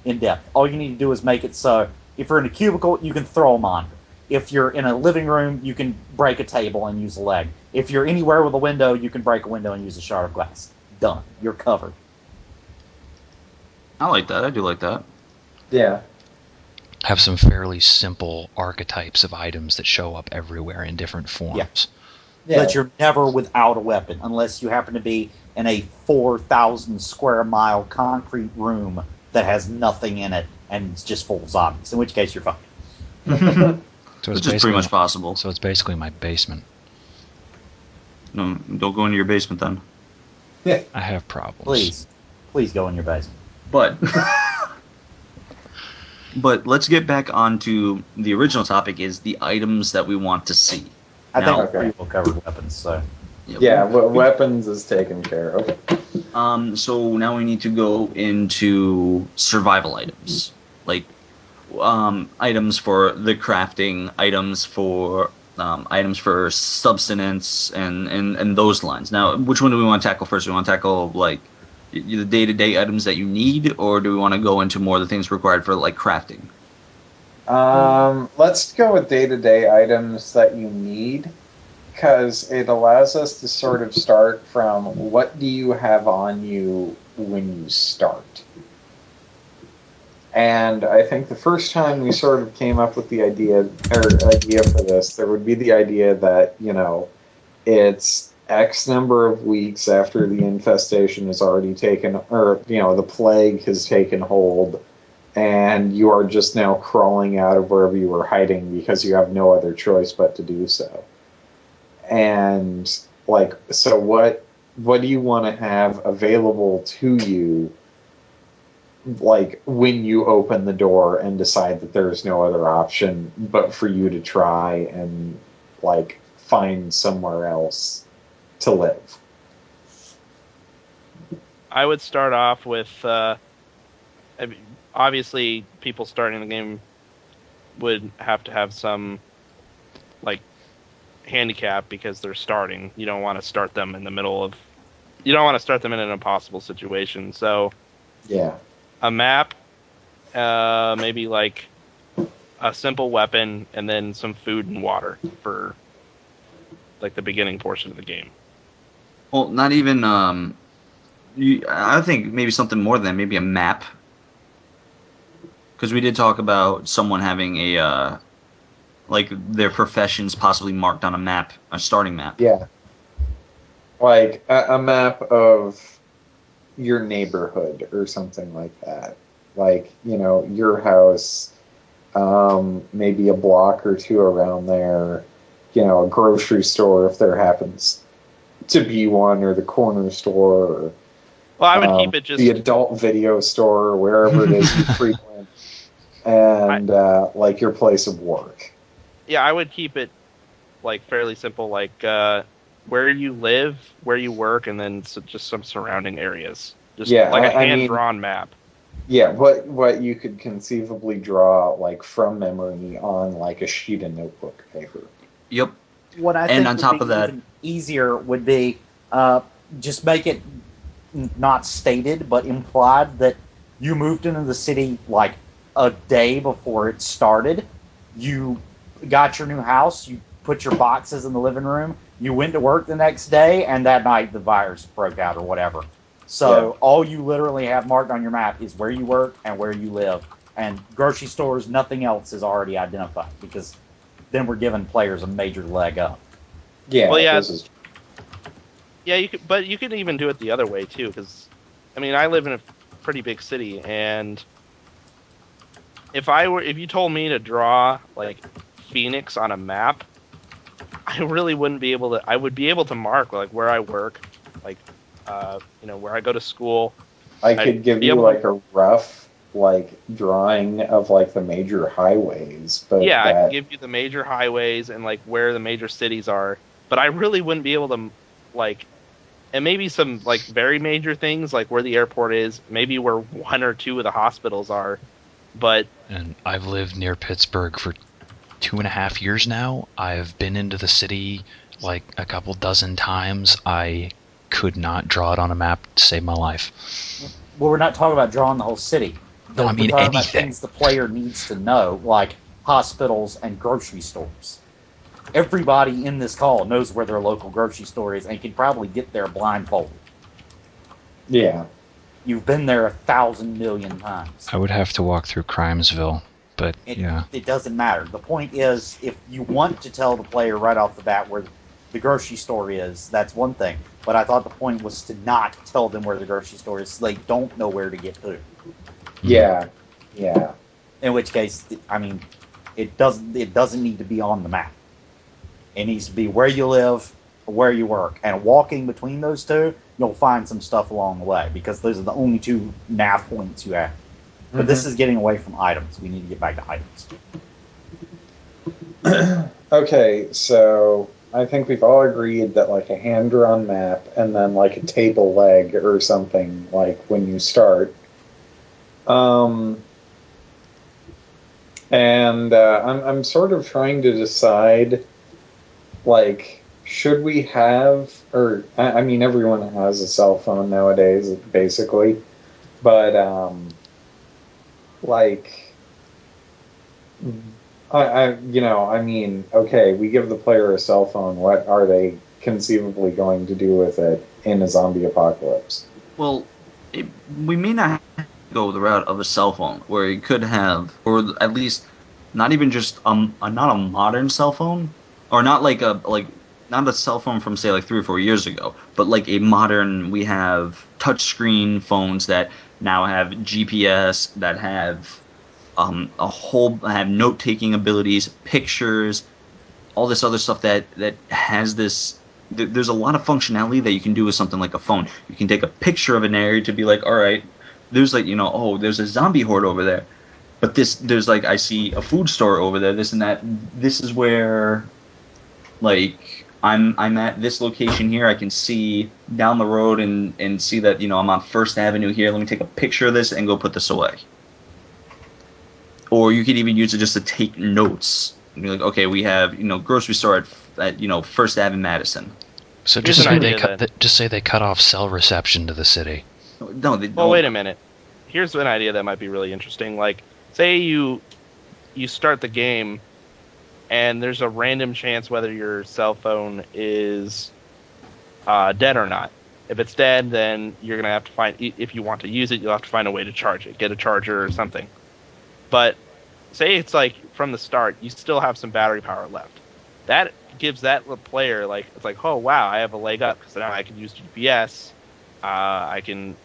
Speaker 2: in depth. All you need to do is make it so if you're in a cubicle, you can throw a monitor. If you're in a living room, you can break a table and use a leg. If you're anywhere with a window, you can break a window and use a shard of glass. Done. You're covered.
Speaker 1: I like that. I do like that.
Speaker 4: Yeah.
Speaker 3: Have some fairly simple archetypes of items that show up everywhere in different forms.
Speaker 4: Yeah.
Speaker 2: But you're never without a weapon unless you happen to be in a 4,000 square mile concrete room that has nothing in it and it's just full of zombies, in which case you're fine.
Speaker 3: So
Speaker 1: Which is pretty much possible.
Speaker 3: So it's basically my basement.
Speaker 1: No, don't go into your basement then.
Speaker 3: I have problems.
Speaker 2: Please go in your basement.
Speaker 1: But but let's get back onto the original topic: is the items that we want to see.
Speaker 2: I
Speaker 1: Now-
Speaker 2: think pretty well covered weapons, so.
Speaker 4: Yeah, weapons is taken care of.
Speaker 1: So now we need to go into survival items, like items for the crafting, items for subsistence, and those lines. Now, which one do we want to tackle first? Do we want to tackle like the day-to-day items that you need, or do we want to go into more of the things required for like crafting?
Speaker 4: Let's go with day-to-day items that you need, because it allows us to sort of start from what do you have on you when you start. And I think the first time we sort of came up with the idea for this, there would be the idea that, it's X number of weeks after the infestation has already taken, or, the plague has taken hold, and you are just now crawling out of wherever you were hiding because you have no other choice but to do so. And, so what do you want to have available to you, when you open the door and decide that there's no other option but for you to try and, find somewhere else to live?
Speaker 5: I would start off with, obviously, people starting the game would have to have some, handicap because they're starting. You don't want to start them in the middle of... You don't want to start them in an impossible situation. So,
Speaker 4: Yeah.
Speaker 5: a map, maybe, a simple weapon, and then some food and water for, the beginning portion of the game.
Speaker 1: Well, not even. I think maybe something more than that. Maybe a map, because we did talk about someone having a their professions possibly marked on a map, a starting map.
Speaker 4: Yeah. A map of your neighborhood or something like that. Your house, maybe a block or two around there, a grocery store if there happens to be one, or the corner store, or
Speaker 5: Well, I would keep it just...
Speaker 4: the adult video store, or wherever it is you frequent, and your place of work.
Speaker 5: Yeah, I would keep it fairly simple, where you live, where you work, and then just some surrounding areas. Just a hand-drawn map.
Speaker 4: Yeah, what you could conceivably draw from memory on a sheet of notebook paper.
Speaker 1: Yep.
Speaker 2: What I
Speaker 1: And
Speaker 2: think
Speaker 1: on
Speaker 2: would
Speaker 1: top
Speaker 2: be
Speaker 1: of that-
Speaker 2: even easier would be just make it not stated but implied that you moved into the city a day before it started. You got your new house, you put your boxes in the living room, you went to work the next day, and that night the virus broke out or whatever. So all you literally have marked on your map is where you work and where you live. And grocery stores, nothing else is already identified, because then we're giving players a major leg up.
Speaker 4: Yeah,
Speaker 5: Well, yeah.
Speaker 4: this is...
Speaker 5: Yeah, you could even do it the other way too, because I live in a pretty big city, and if you told me to draw Phoenix on a map, I really wouldn't be able to. I would be able to mark where I work, where I go to school.
Speaker 4: I could give you a rough drawing of the major highways, but
Speaker 5: yeah, I can give you the major highways and where the major cities are, but I really wouldn't be able to and maybe some very major things where the airport is, maybe where one or two of the hospitals are, but...
Speaker 3: And I've lived near Pittsburgh for 2.5 years now. I've been into the city like a couple dozen times. I could not draw it on a map to save my life.
Speaker 2: Well, we're not talking about drawing the whole city.
Speaker 3: No, I
Speaker 2: We're
Speaker 3: mean
Speaker 2: talking about
Speaker 3: anything.
Speaker 2: things the player needs to know, like hospitals and grocery stores. Everybody in this call knows where their local grocery store is and can probably get there blindfolded.
Speaker 4: Yeah.
Speaker 2: You've been there 1,000 million times.
Speaker 3: I would have to walk through Crimesville, but yeah.
Speaker 2: It doesn't matter. The point is, if you want to tell the player right off the bat where the grocery store is, that's one thing. But I thought the point was to not tell them where the grocery store is so they don't know where to get food.
Speaker 4: Yeah. Yeah.
Speaker 2: In which case, I mean, it doesn't need to be on the map. It needs to be where you live, or where you work, and walking between those two, you'll find some stuff along the way because those are the only two nav points you have. But this is getting away from items. We need to get back to items.
Speaker 4: Okay, so I think we've all agreed that like a hand-drawn map and then like a table leg or something like when you start. And I'm sort of trying to decide, like, should we have, or I mean, everyone has a cell phone nowadays, basically, but like, I mean, okay, we give the player a cell phone. What are they conceivably going to do with it in a zombie apocalypse?
Speaker 1: Well, we may not have to go the route of a cell phone, where you could have, or at least not even just not a modern cell phone, or not not a cell phone from say like 3 or 4 years ago, but like a modern. We have touchscreen phones that now have GPS, that have have note taking abilities, pictures, all this other stuff that has this. There's a lot of functionality that you can do with something like a phone. You can take a picture of an area to be like, all right, there's like oh, there's a zombie horde over there, but there's like I see a food store over there, this and that. This is where like I'm at this location here. I can see down the road and see that I'm on First Avenue here. Let me take a picture of this and go put this away. Or you could even use it just to take notes. And be like, okay, we have grocery store at First Ave in Madison.
Speaker 3: So
Speaker 5: Here's
Speaker 3: just
Speaker 5: an
Speaker 3: say
Speaker 5: idea
Speaker 3: just say they cut off cell reception to the city.
Speaker 1: No, they
Speaker 5: Well,
Speaker 1: don't.
Speaker 5: wait a minute. Here's an idea that might be really interesting. Like, say you start the game, and there's a random chance whether your cell phone is dead or not. If it's dead, then you're gonna have to find. If you want to use it, you'll have to find a way to charge it, get a charger or something. But say it's like from the start, you still have some battery power left. That gives that player it's like, oh wow, I have a leg up because now I can use GPS. I can,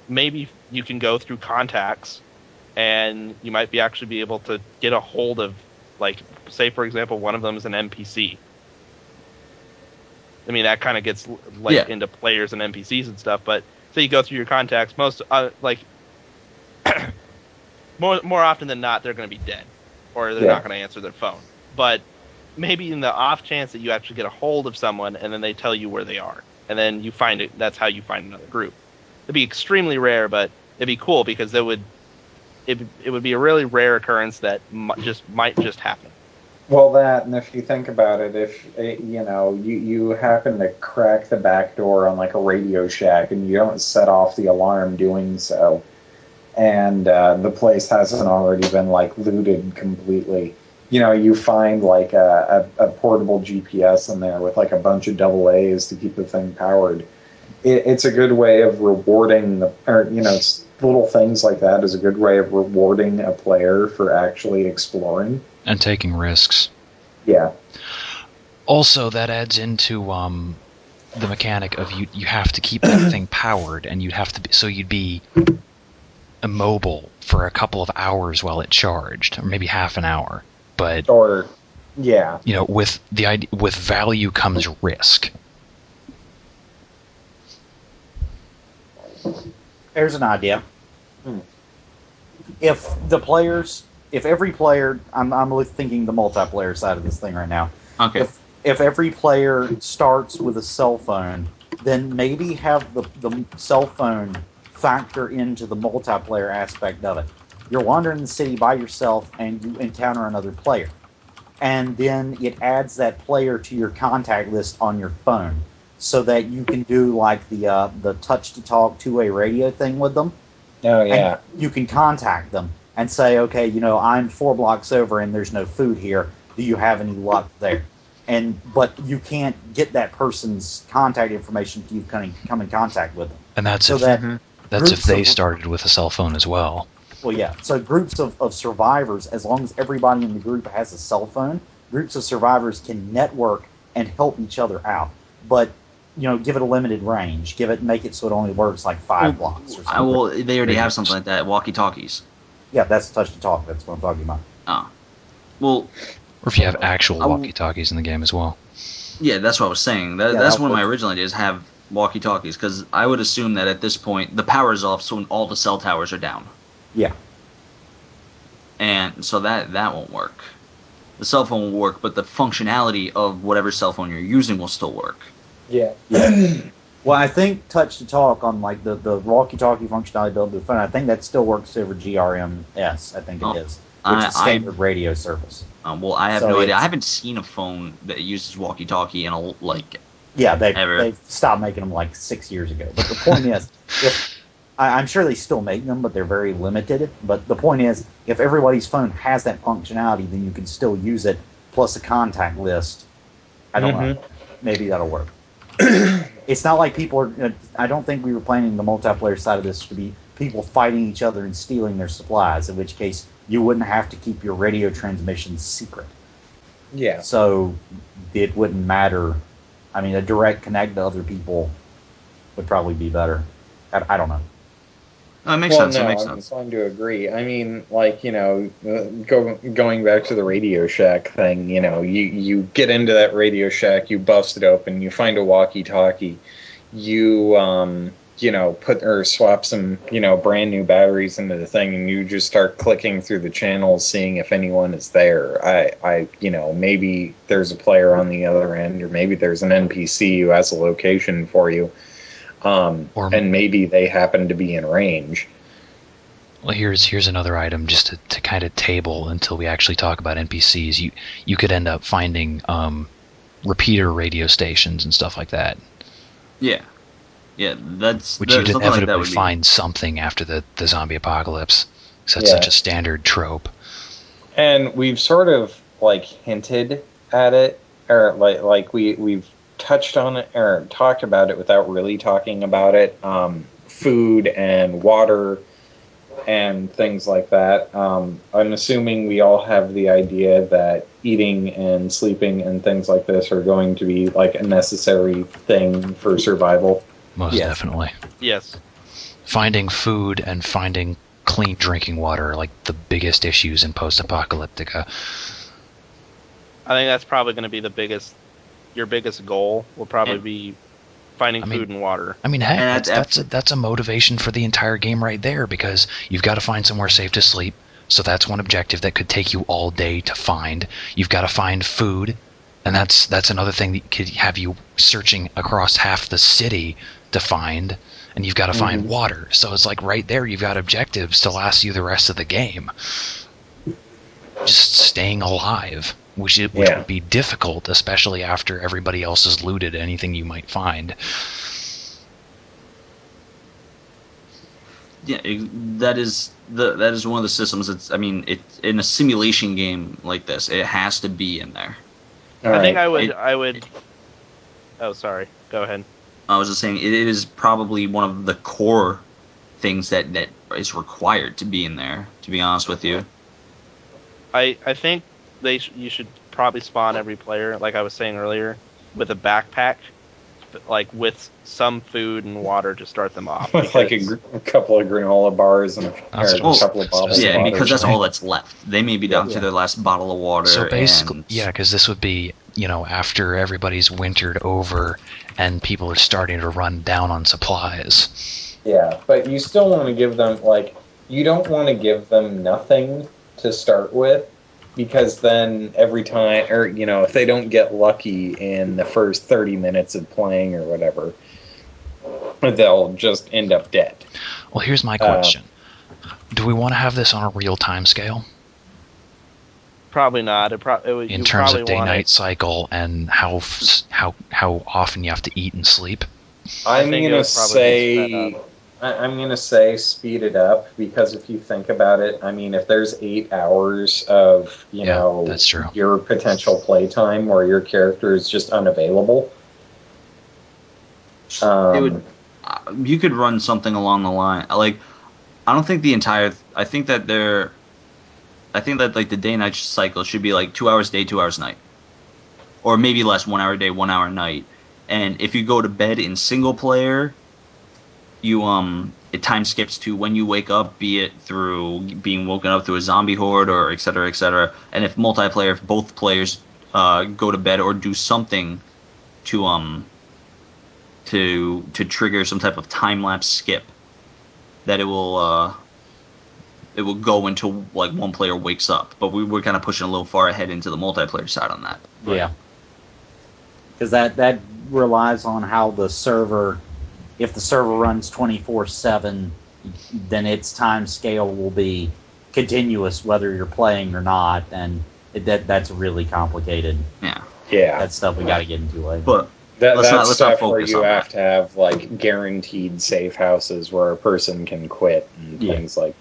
Speaker 5: maybe you can go through contacts, and you might actually be able to get a hold of, like, say for example, one of them is an NPC. I mean, that kind of gets into players and NPCs and stuff. But say you go through your contacts, most more often than not, they're going to be dead, or they're not going to answer their phone. But maybe in the off chance that you actually get a hold of someone, and then they tell you where they are, and then you find it. That's how you find another group. It'd be extremely rare, but it'd be cool because it would be a really rare occurrence that might just happen.
Speaker 4: Well, that, and if you think about it, if you happen to crack the back door on like a Radio Shack and you don't set off the alarm doing so, and the place hasn't already been like looted completely, you find like a portable GPS in there with like a bunch of double A's to keep the thing powered. It's a good way of rewarding it's little things like that is a good way of rewarding a player for actually exploring
Speaker 3: and taking risks.
Speaker 4: Yeah.
Speaker 3: Also, that adds into the mechanic of you have to keep that thing powered, and you'd be immobile for a couple of hours while it charged, or maybe half an hour. But with value comes risk.
Speaker 2: Here's an idea. If every player, I'm thinking the multiplayer side of this thing right now.
Speaker 1: Okay.
Speaker 2: If every player starts with a cell phone, then maybe have the cell phone factor into the multiplayer aspect of it. You're wandering the city by yourself and you encounter another player. and then it adds that player to your contact list on your phone, so that you can do like the touch to talk two-way radio thing with them.
Speaker 4: Oh yeah.
Speaker 2: And you can contact them and say, okay, I'm 4 blocks over and there's no food here. Do you have any luck there? But you can't get that person's contact information until you come in contact with them.
Speaker 3: And that's
Speaker 2: So
Speaker 3: if
Speaker 2: that
Speaker 3: that's if
Speaker 2: groups
Speaker 3: they
Speaker 2: of-
Speaker 3: started with a cell phone as well.
Speaker 2: Well, yeah. So groups of survivors, as long as everybody in the group has a cell phone, groups of survivors can network and help each other out. But give it a limited range. Make it so it only works like 5 blocks or something.
Speaker 1: Well, they already have something like that. Walkie-talkies.
Speaker 2: Yeah, that's touch to talk. That's what I'm talking about.
Speaker 1: Oh. Well,
Speaker 3: Or if you have actual walkie-talkies in the game as well.
Speaker 1: yeah, that's what I was saying. That's one of my original ideas, have walkie-talkies, because I would assume that at this point the power's off, so all the cell towers are down.
Speaker 2: Yeah.
Speaker 1: And so that won't work. The cell phone will work, but the functionality of whatever cell phone you're using will still work.
Speaker 4: Yeah.
Speaker 2: Well, I think touch to talk on like the walkie-talkie functionality built into the phone. I think that still works over GRMS. I think it is. It's a standard radio service.
Speaker 1: Well, I have no idea. I haven't seen a phone that uses walkie-talkie in
Speaker 2: Yeah, they
Speaker 1: ever.
Speaker 2: stopped making them like 6 years ago. But the point is, I'm sure they still make them, but they're very limited. But the point is, if everybody's phone has that functionality, then you can still use it, plus a contact list. I don't know. Maybe that'll work. It's not like people are... I don't think we were planning the multiplayer side of this to be people fighting each other and stealing their supplies, in which case you wouldn't have to keep your radio transmissions secret.
Speaker 4: Yeah.
Speaker 2: So it wouldn't matter. I mean, a direct connect to other people would probably be better. I don't know.
Speaker 1: It makes sense.
Speaker 4: No,
Speaker 1: It makes
Speaker 4: I'm
Speaker 1: sense.
Speaker 4: inclined to agree. I mean, going back to the Radio Shack thing, you get into that Radio Shack, you bust it open, you find a walkie-talkie, you put or swap some brand new batteries into the thing, and you just start clicking through the channels, seeing if anyone is there. Maybe there's a player on the other end, or maybe there's an NPC who has a location for you. And maybe they happen to be in range.
Speaker 3: Well, here's another item just to kind of table until we actually talk about NPCs. You could end up finding repeater radio stations and stuff like that.
Speaker 1: Yeah, that's
Speaker 3: which you'd
Speaker 1: something
Speaker 3: inevitably
Speaker 1: like that would
Speaker 3: find something after the zombie apocalypse. So that's such a standard trope.
Speaker 4: And we've sort of hinted at it, or we've touched on it or talked about it without really talking about it. Food and water and things like that. I'm assuming we all have the idea that eating and sleeping and things like this are going to be a necessary thing for survival.
Speaker 3: Most definitely.
Speaker 5: Yes.
Speaker 3: Finding food and finding clean drinking water are the biggest issues in post-apocalyptica.
Speaker 5: I think that's probably going to be your biggest goal will probably be finding food and water.
Speaker 3: I mean, heck, that's a motivation for the entire game right there, because you've got to find somewhere safe to sleep. So that's one objective that could take you all day to find. You've got to find food, and that's another thing that could have you searching across half the city to find. And you've got to find water. So it's right there you've got objectives to last you the rest of the game. Just staying alive, which would be difficult, especially after everybody else has looted anything you might find.
Speaker 1: Yeah, that is one of the systems. It's in a simulation game like this, it has to be in there.
Speaker 5: I think I would. Oh, sorry. Go ahead.
Speaker 1: I was just saying it is probably one of the core things that is required to be in there. To be honest with you,
Speaker 5: I think you should probably spawn every player, like I was saying earlier, with a backpack, with some food and water to start them off.
Speaker 4: With a couple of granola bars and a couple of bottles.
Speaker 1: Yeah,
Speaker 4: of water.
Speaker 1: because that's all that's left. They may be down to their last bottle of water.
Speaker 3: So basically, because this would be after everybody's wintered over and people are starting to run down on supplies.
Speaker 4: Yeah, but you still want to give them you don't want to give them nothing to start with, because then every time, or if they don't get lucky in the first 30 minutes of playing or whatever, they'll just end up dead.
Speaker 3: Well, here's my question. Do we want to have this on a real time scale?
Speaker 5: Probably not.
Speaker 3: in
Speaker 5: you
Speaker 3: terms
Speaker 5: probably
Speaker 3: of
Speaker 5: want
Speaker 3: day-night
Speaker 5: it.
Speaker 3: cycle and how often you have to eat and sleep?
Speaker 5: I
Speaker 4: I'm
Speaker 5: think it
Speaker 4: gonna
Speaker 5: would probably be sped
Speaker 4: say
Speaker 5: up.
Speaker 4: I'm gonna say speed it up because if you think about it, I mean, if there's 8 hours of
Speaker 3: Yeah, that's true.
Speaker 4: your potential playtime where your character is just unavailable,
Speaker 1: It would. You could run something along the line. Like, I don't think the entire. I think that they're. I think that like the day night cycle should be like 2 hours day, 2 hours night, or maybe less. 1 hour day, 1 hour night. And if you go to bed in single player, you it time skips to when you wake up, be it through being woken up through a zombie horde or et cetera, et cetera. And if multiplayer, if both players go to bed or do something to to trigger some type of time lapse skip, that it will go until like one player wakes up. But we're kind of pushing a little far ahead into the multiplayer side on that.
Speaker 2: Yeah. Because that relies on how the server, if the server runs 24/7, then its time scale will be continuous whether you're playing or not, and that's really complicated.
Speaker 1: Yeah,
Speaker 4: yeah,
Speaker 2: That's stuff we got to get into later.
Speaker 1: but
Speaker 4: that's
Speaker 1: let's not
Speaker 4: stuff where
Speaker 1: focus
Speaker 4: you
Speaker 1: on
Speaker 4: have
Speaker 1: that.
Speaker 4: to have like guaranteed safe houses where a person can quit and
Speaker 2: Yeah.
Speaker 4: things like.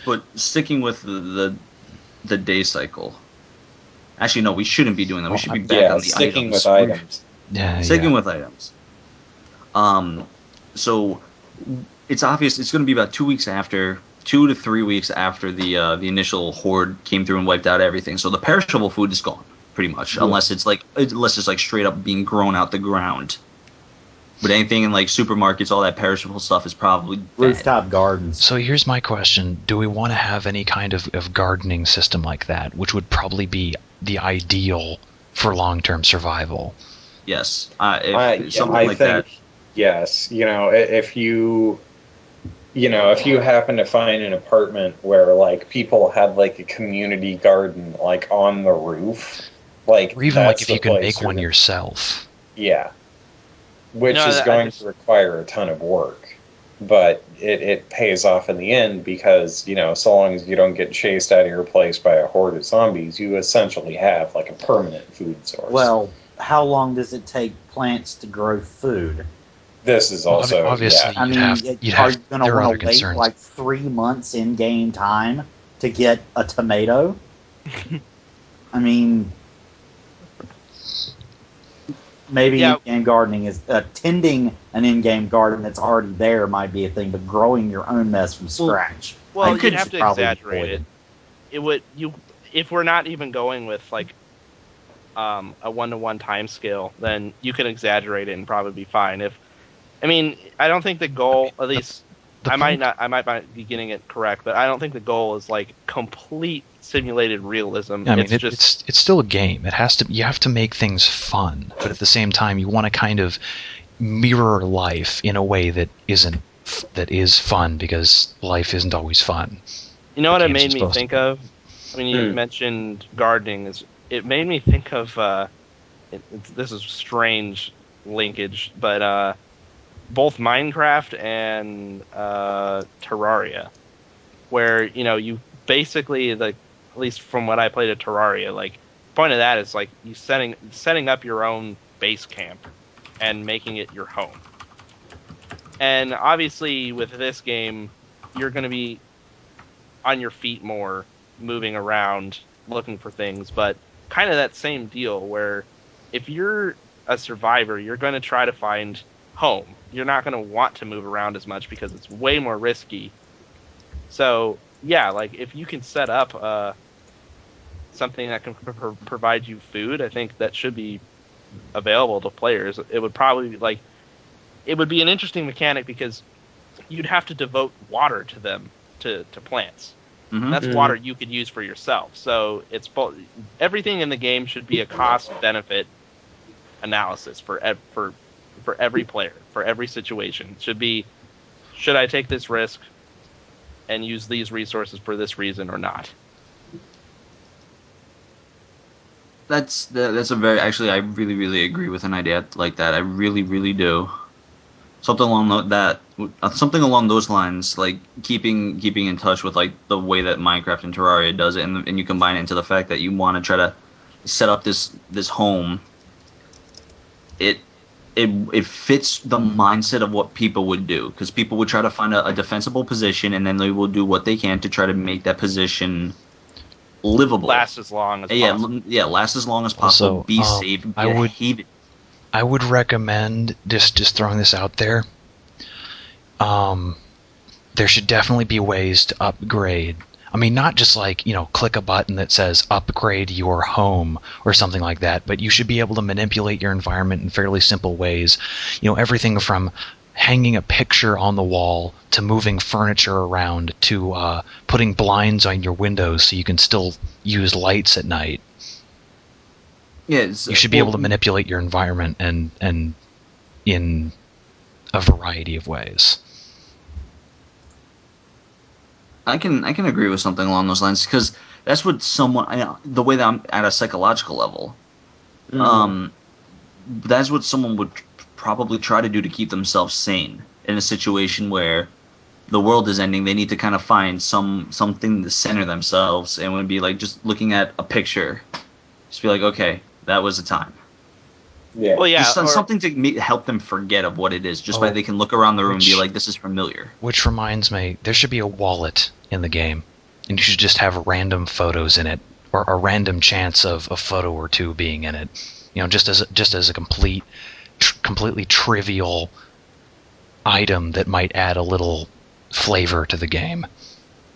Speaker 1: But sticking with the day cycle. Actually, no, we shouldn't be doing that. We
Speaker 2: Well,
Speaker 1: should be back
Speaker 4: Yeah,
Speaker 1: on the
Speaker 4: sticking
Speaker 1: items.
Speaker 4: with items.
Speaker 3: Yeah,
Speaker 1: Sticking
Speaker 3: yeah.
Speaker 1: with items. So it's obvious it's going to be about 2 weeks after, 2 to 3 weeks after the initial horde came through and wiped out everything. So the perishable food is gone pretty much,
Speaker 2: Yeah.
Speaker 1: unless it's like straight up being grown out the ground. But anything in like supermarkets, all that perishable stuff is probably dead.
Speaker 2: Rooftop gardens.
Speaker 3: So here's my question. Do we want to have any kind of gardening system like that, which would probably be the ideal for long-term survival?
Speaker 1: Yes,
Speaker 4: Yeah,
Speaker 1: something
Speaker 4: I
Speaker 1: like
Speaker 4: think
Speaker 1: that.
Speaker 4: yes. If if you happen to find an apartment where like people had like a community garden like on the roof, like
Speaker 3: Or even like
Speaker 4: that's
Speaker 3: if
Speaker 4: the
Speaker 3: you can
Speaker 4: place
Speaker 3: make
Speaker 4: you're
Speaker 3: one
Speaker 4: gonna,
Speaker 3: yourself.
Speaker 4: yeah, which is
Speaker 5: I
Speaker 4: going
Speaker 5: just
Speaker 4: to require a ton of work, but it pays off in the end because so long as you don't get chased out of your place by a horde of zombies, you essentially have like a permanent food source.
Speaker 2: Well, how long does it take plants to grow food?
Speaker 4: This is
Speaker 3: Well,
Speaker 4: also
Speaker 3: obviously,
Speaker 2: I mean, are you going to
Speaker 3: there are other
Speaker 2: want to wait
Speaker 3: concerns.
Speaker 2: like 3 months in game time to get a tomato? I mean, maybe
Speaker 5: Yeah.
Speaker 2: in-game gardening is tending an in-game garden that's already there might be a thing, but growing your own mess from scratch.
Speaker 5: Well,
Speaker 2: I
Speaker 5: you'd have to
Speaker 2: probably
Speaker 5: exaggerate
Speaker 2: avoid
Speaker 5: it. It would if we're not even going with like a 1-to-1 time scale, then you can exaggerate it and probably be fine. I don't think the goal, at least
Speaker 3: The
Speaker 5: I might
Speaker 3: point-
Speaker 5: not be getting it correct, but I don't think the goal is like complete simulated realism.
Speaker 3: I mean,
Speaker 5: It's just
Speaker 3: it's still a game. You have to make things fun, but at the same time, you want to kind of mirror life in a way that is fun, because life isn't always fun.
Speaker 5: you know what it
Speaker 3: games are
Speaker 5: made me
Speaker 3: supposed to
Speaker 5: think
Speaker 3: be.
Speaker 5: of. I mean, you mentioned gardening. It made me think of this is strange linkage, but both Minecraft and Terraria, where you basically like, at least from what I played at Terraria, like the point of that is like you setting up your own base camp and making it your home. And obviously with this game, you're going to be on your feet more, moving around, looking for things, but kind of that same deal where if you're a survivor, you're going to try to find home. You're not going to want to move around as much because it's way more risky. So, yeah, like if you can set up something that can provide you food, I think that should be available to players. It would probably it would be an interesting mechanic because you'd have to devote water to them to plants.
Speaker 1: Hmm.
Speaker 5: That's water you could use for yourself. So it's both. Everything in the game should be a cost benefit analysis for every player, for every situation. It should be, should I take this risk and use these resources for this reason or not?
Speaker 1: That's a very, actually, I really agree with an idea like that. I really do. something along something along those lines, like keeping in touch with like the way that Minecraft and Terraria does it, and you combine it into the fact that you want to try to set up this home. It it fits the mindset of what people would do, because people would try to find a defensible position, and then they will do what they can to try to make that position livable.
Speaker 5: Last as long as possible.
Speaker 1: Yeah, last as long as possible.
Speaker 3: Also,
Speaker 1: be safe. Be
Speaker 3: I
Speaker 1: a
Speaker 3: would-
Speaker 1: haven.
Speaker 3: I would recommend just throwing this out there. There should definitely be ways to upgrade. I mean, not just like, click a button that says upgrade your home or something like that, but you should be able to manipulate your environment in fairly simple ways. Everything from hanging a picture on the wall to moving furniture around to putting blinds on your windows so you can still use lights at night.
Speaker 1: Yeah,
Speaker 3: You should be able to manipulate your environment and in a variety of ways.
Speaker 1: I can agree with something along those lines, because that's what the way that I'm at a psychological level, that's what someone would probably try to do to keep themselves sane in a situation where the world is ending. They need to kind of find something to center themselves, and it would be like just looking at a picture, just be like, okay, that was a time.
Speaker 4: Yeah.
Speaker 5: Well, yeah,
Speaker 1: Just
Speaker 5: or-
Speaker 1: something to help them forget of what it is, just by they can look around the room and be like, this is familiar.
Speaker 3: Which reminds me, there should be a wallet in the game, and you should just have random photos in it, or a random chance of a photo or two being in it. Just as a completely trivial item that might add a little flavor to the game.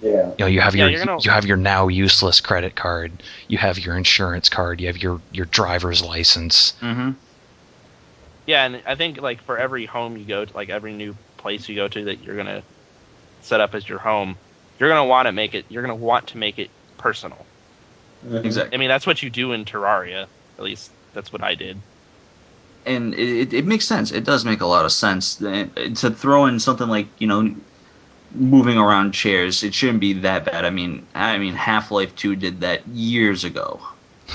Speaker 4: Yeah.
Speaker 3: You have
Speaker 5: Yeah,
Speaker 3: you have your now useless credit card, you have your insurance card, you have your driver's license.
Speaker 1: Mm-hmm.
Speaker 5: Yeah, and I think like for every home you go to, like every new place you go to that you're gonna set up as your home, you're gonna want to make it personal.
Speaker 1: Exactly.
Speaker 5: I mean, that's what you do in Terraria. At least that's what I did.
Speaker 1: And it makes sense. It does make a lot of sense to throw in something like moving around chairs. It shouldn't be that bad. I mean Half-Life 2 did that years ago.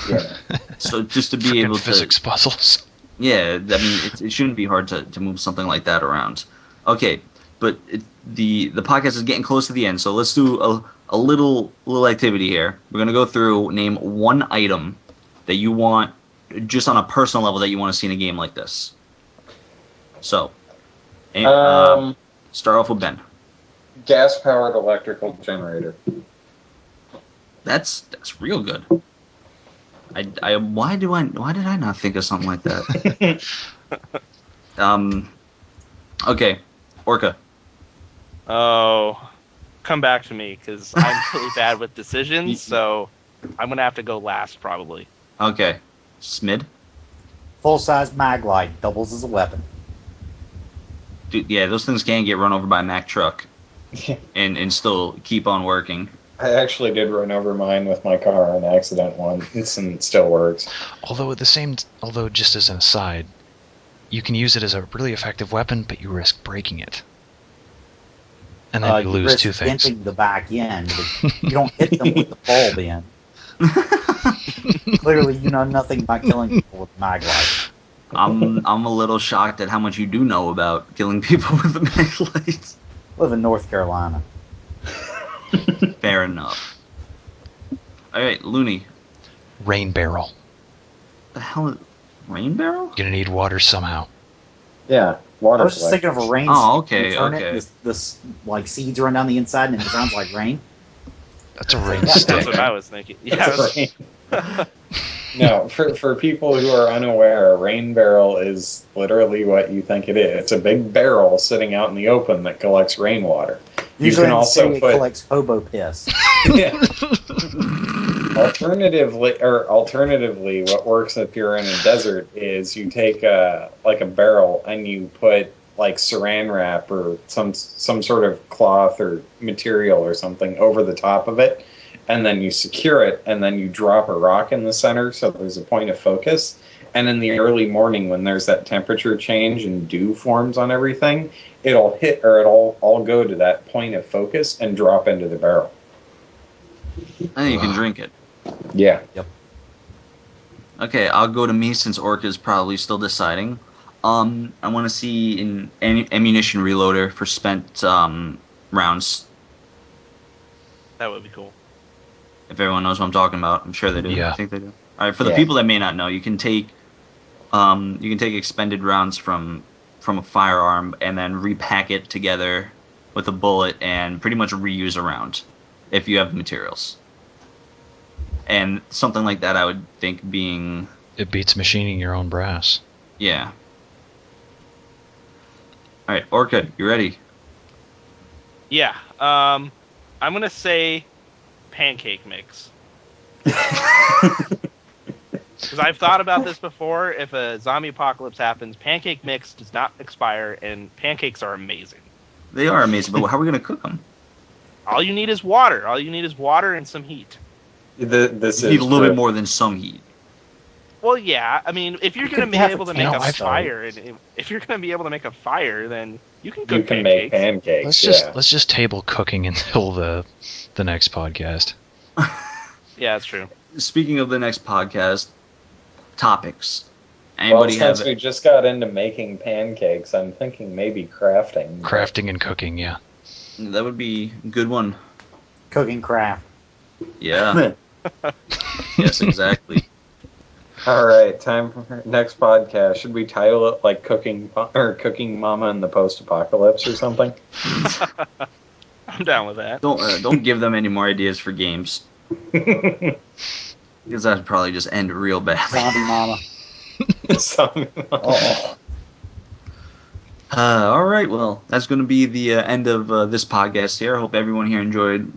Speaker 4: Yeah.
Speaker 1: So just to be
Speaker 3: Frickin'
Speaker 1: able to
Speaker 3: physics puzzles.
Speaker 1: yeah, I mean it shouldn't be hard to move something like that around. Okay, but the podcast is getting close to the end, so let's do a little activity here. We're gonna go through, name one item that you want, just on a personal level, that you want to see in a game like this. So, start off with Ben.
Speaker 4: Gas-powered electrical generator.
Speaker 1: That's real good. Why did I not think of something like that? Okay, Orca.
Speaker 5: Oh, come back to me because I'm really bad with decisions. So I'm gonna have to go last probably.
Speaker 1: Okay, Smid.
Speaker 2: Full-size mag light doubles as a weapon.
Speaker 1: Dude, yeah, those things can get run over by a Mack truck and still keep on working.
Speaker 4: I actually did run over mine with my car on accident once, and it still works.
Speaker 3: Although just as an aside, you can use it as a really effective weapon, but you risk breaking it. And then you lose
Speaker 2: risk
Speaker 3: two things.
Speaker 2: denting the back end, but you don't hit them with the bulb in. Clearly, you know nothing about killing people with mag light.
Speaker 1: I'm a little shocked at how much you do know about killing people with the Mack lights.
Speaker 2: Live in North Carolina.
Speaker 1: Fair enough. All right, Luni.
Speaker 3: Rain barrel.
Speaker 1: The hell is rain barrel?
Speaker 3: You're gonna need water somehow.
Speaker 4: Yeah,
Speaker 2: I
Speaker 4: water.
Speaker 2: was just thinking of a rain.
Speaker 1: Oh,
Speaker 2: seed.
Speaker 1: okay,
Speaker 2: You turn
Speaker 1: okay.
Speaker 2: it, this like seeds run down the inside, and it sounds like rain.
Speaker 3: That's a rain
Speaker 5: That's
Speaker 3: stick.
Speaker 5: what I was thinking. Yeah,
Speaker 4: No, for people who are unaware, a rain barrel is literally what you think it is. It's a big barrel sitting out in the open that collects rainwater.
Speaker 2: Usually,
Speaker 4: can
Speaker 2: in the
Speaker 4: also
Speaker 2: city, it
Speaker 4: put-
Speaker 2: collects hobo piss.
Speaker 4: Yeah. Alternatively, what works if you're in a desert is you take a barrel and you put like saran wrap or some sort of cloth or material or something over the top of it, and then you secure it, and then you drop a rock in the center so there's a point of focus. And in the early morning, when there's that temperature change and dew forms on everything, it'll all go to that point of focus and drop into the barrel.
Speaker 1: And you can drink it.
Speaker 4: Yeah.
Speaker 1: Okay, I'll go to me since Orca is probably still deciding. I want to see an ammunition reloader for spent rounds.
Speaker 5: That would be cool.
Speaker 1: If everyone knows what I'm talking about, I'm sure they do.
Speaker 3: Yeah.
Speaker 1: I think they do. All right, for the
Speaker 2: Yeah.
Speaker 1: people that may not know, you can take expended rounds from a firearm and then repack it together with a bullet and pretty much reuse a round if you have the materials. And something like that, I would think being
Speaker 3: It beats machining your own brass.
Speaker 1: yeah. All right, Orca, you ready?
Speaker 5: Yeah. I'm gonna say pancake mix. Because I've thought about this before. If a zombie apocalypse happens, pancake mix does not expire, and pancakes are amazing.
Speaker 1: They are amazing, but how are we gonna cook them?
Speaker 5: All you need is water. All you need is water and some heat.
Speaker 4: This
Speaker 1: You need
Speaker 4: is
Speaker 1: a little
Speaker 4: true.
Speaker 1: bit more than some heat.
Speaker 5: Well, yeah. I mean, if you're
Speaker 2: You
Speaker 5: gonna
Speaker 2: could
Speaker 5: be
Speaker 2: have a
Speaker 5: able to
Speaker 2: can
Speaker 5: make
Speaker 3: of
Speaker 5: a
Speaker 3: stove.
Speaker 5: fire, and if you're gonna be able to make a fire, then you can cook
Speaker 4: You can
Speaker 5: pancakes.
Speaker 4: make pancakes.
Speaker 3: Let's just table cooking until the next podcast.
Speaker 5: Yeah, that's true.
Speaker 1: Speaking of the next podcast, topics.
Speaker 4: Well,
Speaker 1: Anybody
Speaker 4: since
Speaker 1: have?
Speaker 4: we just got into making pancakes, I'm thinking maybe crafting.
Speaker 3: Crafting and cooking, yeah.
Speaker 1: That would be a good one.
Speaker 2: Cooking craft.
Speaker 1: Yeah. Yes, exactly.
Speaker 4: All right, time for our next podcast. Should we title it like Cooking Mama in the Post-Apocalypse or something?
Speaker 5: I'm down with that.
Speaker 1: Don't give them any more ideas for games because that'd probably just end real badly.
Speaker 2: Zombie mama.
Speaker 4: Oh.
Speaker 1: All right, well, that's going to be the end of this podcast here. I hope everyone here enjoyed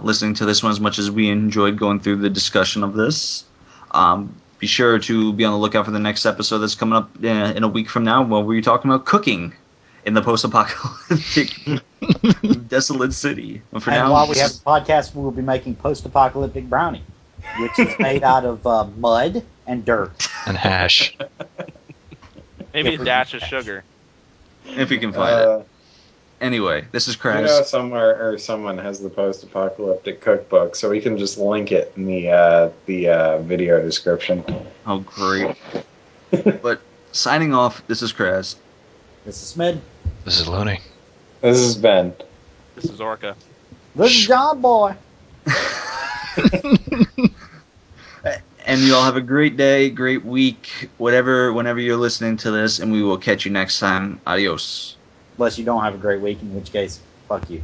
Speaker 1: listening to this one as much as we enjoyed going through the discussion of this. Be sure to be on the lookout for the next episode that's coming up in a week from now, where we're talking about cooking in the post-apocalyptic desolate city. But for
Speaker 2: And
Speaker 1: now,
Speaker 2: while we have the podcast, we will be making post-apocalyptic brownie, which is made out of mud and dirt.
Speaker 3: And hash.
Speaker 5: Maybe a dash of sugar.
Speaker 1: if we can find it. Anyway, this is Craz.
Speaker 4: You know, somewhere or someone has the post-apocalyptic cookbook, so we can just link it in the video description.
Speaker 1: Oh, great. But signing off, this is Craz.
Speaker 2: This is Smid.
Speaker 3: This is Luni.
Speaker 4: This has been.
Speaker 5: This is Orca.
Speaker 2: This is John Boy.
Speaker 1: And you all have a great day, great week, whenever you're listening to this, and we will catch you next time. Adios.
Speaker 2: Unless you don't have a great week, in which case, fuck you.